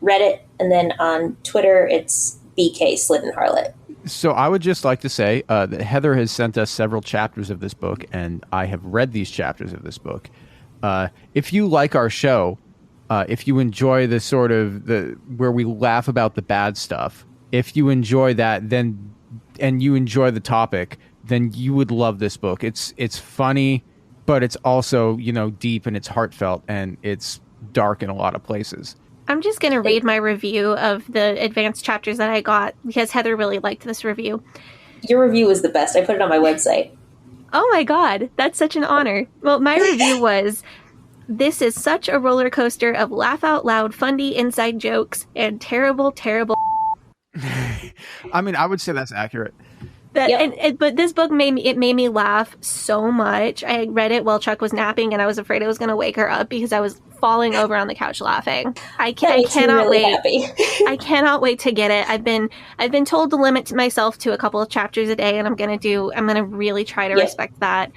Reddit. And then on Twitter, it's BK Slidden Harlot. So I would just like to say that Heather has sent us several chapters of this book, and I have read these chapters of this book. If you like our show, if you enjoy the sort of where we laugh about the bad stuff, if you enjoy that, then and you enjoy the topic, then you would love this book. It's funny, but it's also, you know, deep and it's heartfelt and it's dark in a lot of places. I'm just going to read my review of the advanced chapters that I got because Heather really liked this review. Your review was the best. I put it on my website. Oh my God, that's such an honor. Well, my review was, this is such a roller coaster of laugh out loud, funny inside jokes and terrible, terrible. I mean, I would say that's accurate. But this book made me laugh so much. I read it while Chuck was napping, and I was afraid I was going to wake her up because I was falling over on the couch laughing. I cannot wait. Happy. I cannot wait to get it. I've been told to limit myself to a couple of chapters a day, and I'm going to really try to respect that.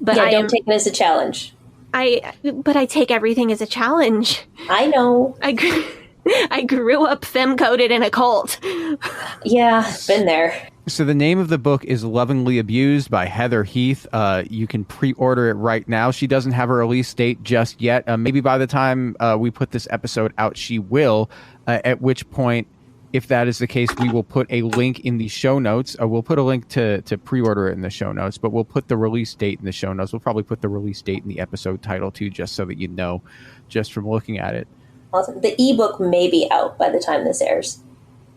But don't take it as a challenge. But I take everything as a challenge. I know. I grew up femme-coded in a cult. Yeah, been there. So the name of the book is Lovingly Abused by Heather Heath. You can pre-order it right now. She doesn't have a release date just yet. Maybe by the time we put this episode out, she will, at which point, if that is the case, we will put a link in the show notes. We'll put a link to pre-order it in the show notes, but we'll put the release date in the show notes. We'll probably put the release date in the episode title too, just so that you know, just from looking at it. Awesome. The ebook may be out by the time this airs.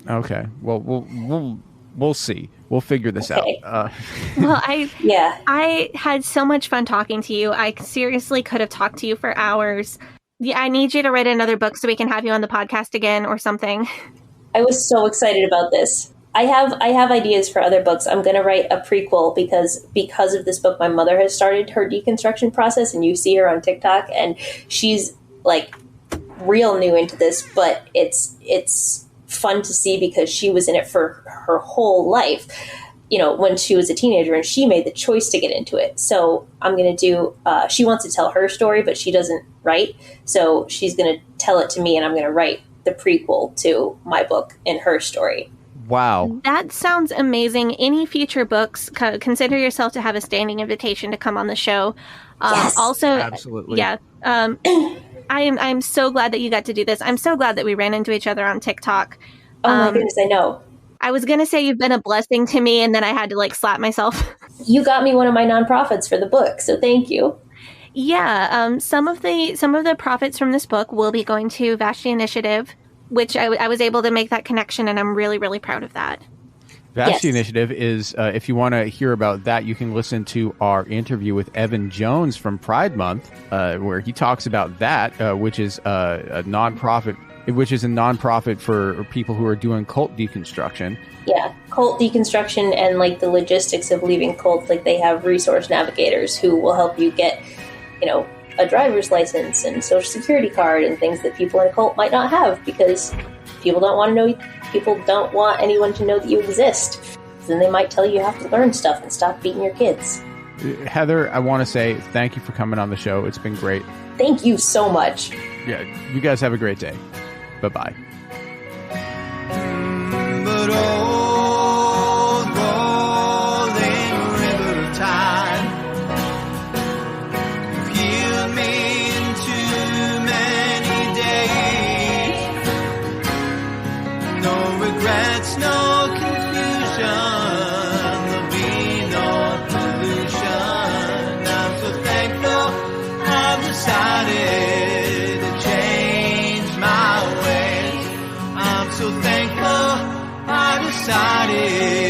Okay. Well, we'll see. We'll figure this out. Well, I had so much fun talking to you. I seriously could have talked to you for hours. Yeah, I need you to write another book so we can have you on the podcast again or something. I was so excited about this. I have ideas for other books. I'm going to write a prequel because of this book, my mother has started her deconstruction process, and you see her on TikTok, and she's like real new into this, but it's fun to see because she was in it for her whole life, you know, when she was a teenager, and she made the choice to get into it. So I'm going to do, she wants to tell her story, but she doesn't write. So she's going to tell it to me, and I'm going to write the prequel to my book and her story. Wow. That sounds amazing. Any future books, consider yourself to have a standing invitation to come on the show. Yes. Also, absolutely. Yeah. I'm so glad that you got to do this. I'm so glad that we ran into each other on TikTok. Oh my goodness, I know. I was going to say you've been a blessing to me, and then I had to slap myself. You got me one of my nonprofits for the book, so thank you. Yeah, some of the profits from this book will be going to Vashti Initiative, which I was able to make that connection, and I'm really, really proud of that. Vashti Initiative is, if you want to hear about that, you can listen to our interview with Evan Jones from Pride Month, where he talks about that, which is a nonprofit for people who are doing cult deconstruction. Yeah, cult deconstruction and the logistics of leaving cults. They have resource navigators who will help you get, a driver's license and social security card and things that people in a cult might not have because people don't want anyone to know that you exist. Then they might tell you have to learn stuff and stop beating your kids. Heather, I want to say thank you for coming on the show. It's been great. Thank you so much. Yeah, you guys have a great day. Bye-bye. But old rolling river of time, you've healed me in too many days. No regrets, no confusion, there'll be no pollution. I'm so thankful I've decided to change my ways. I'm so thankful I decided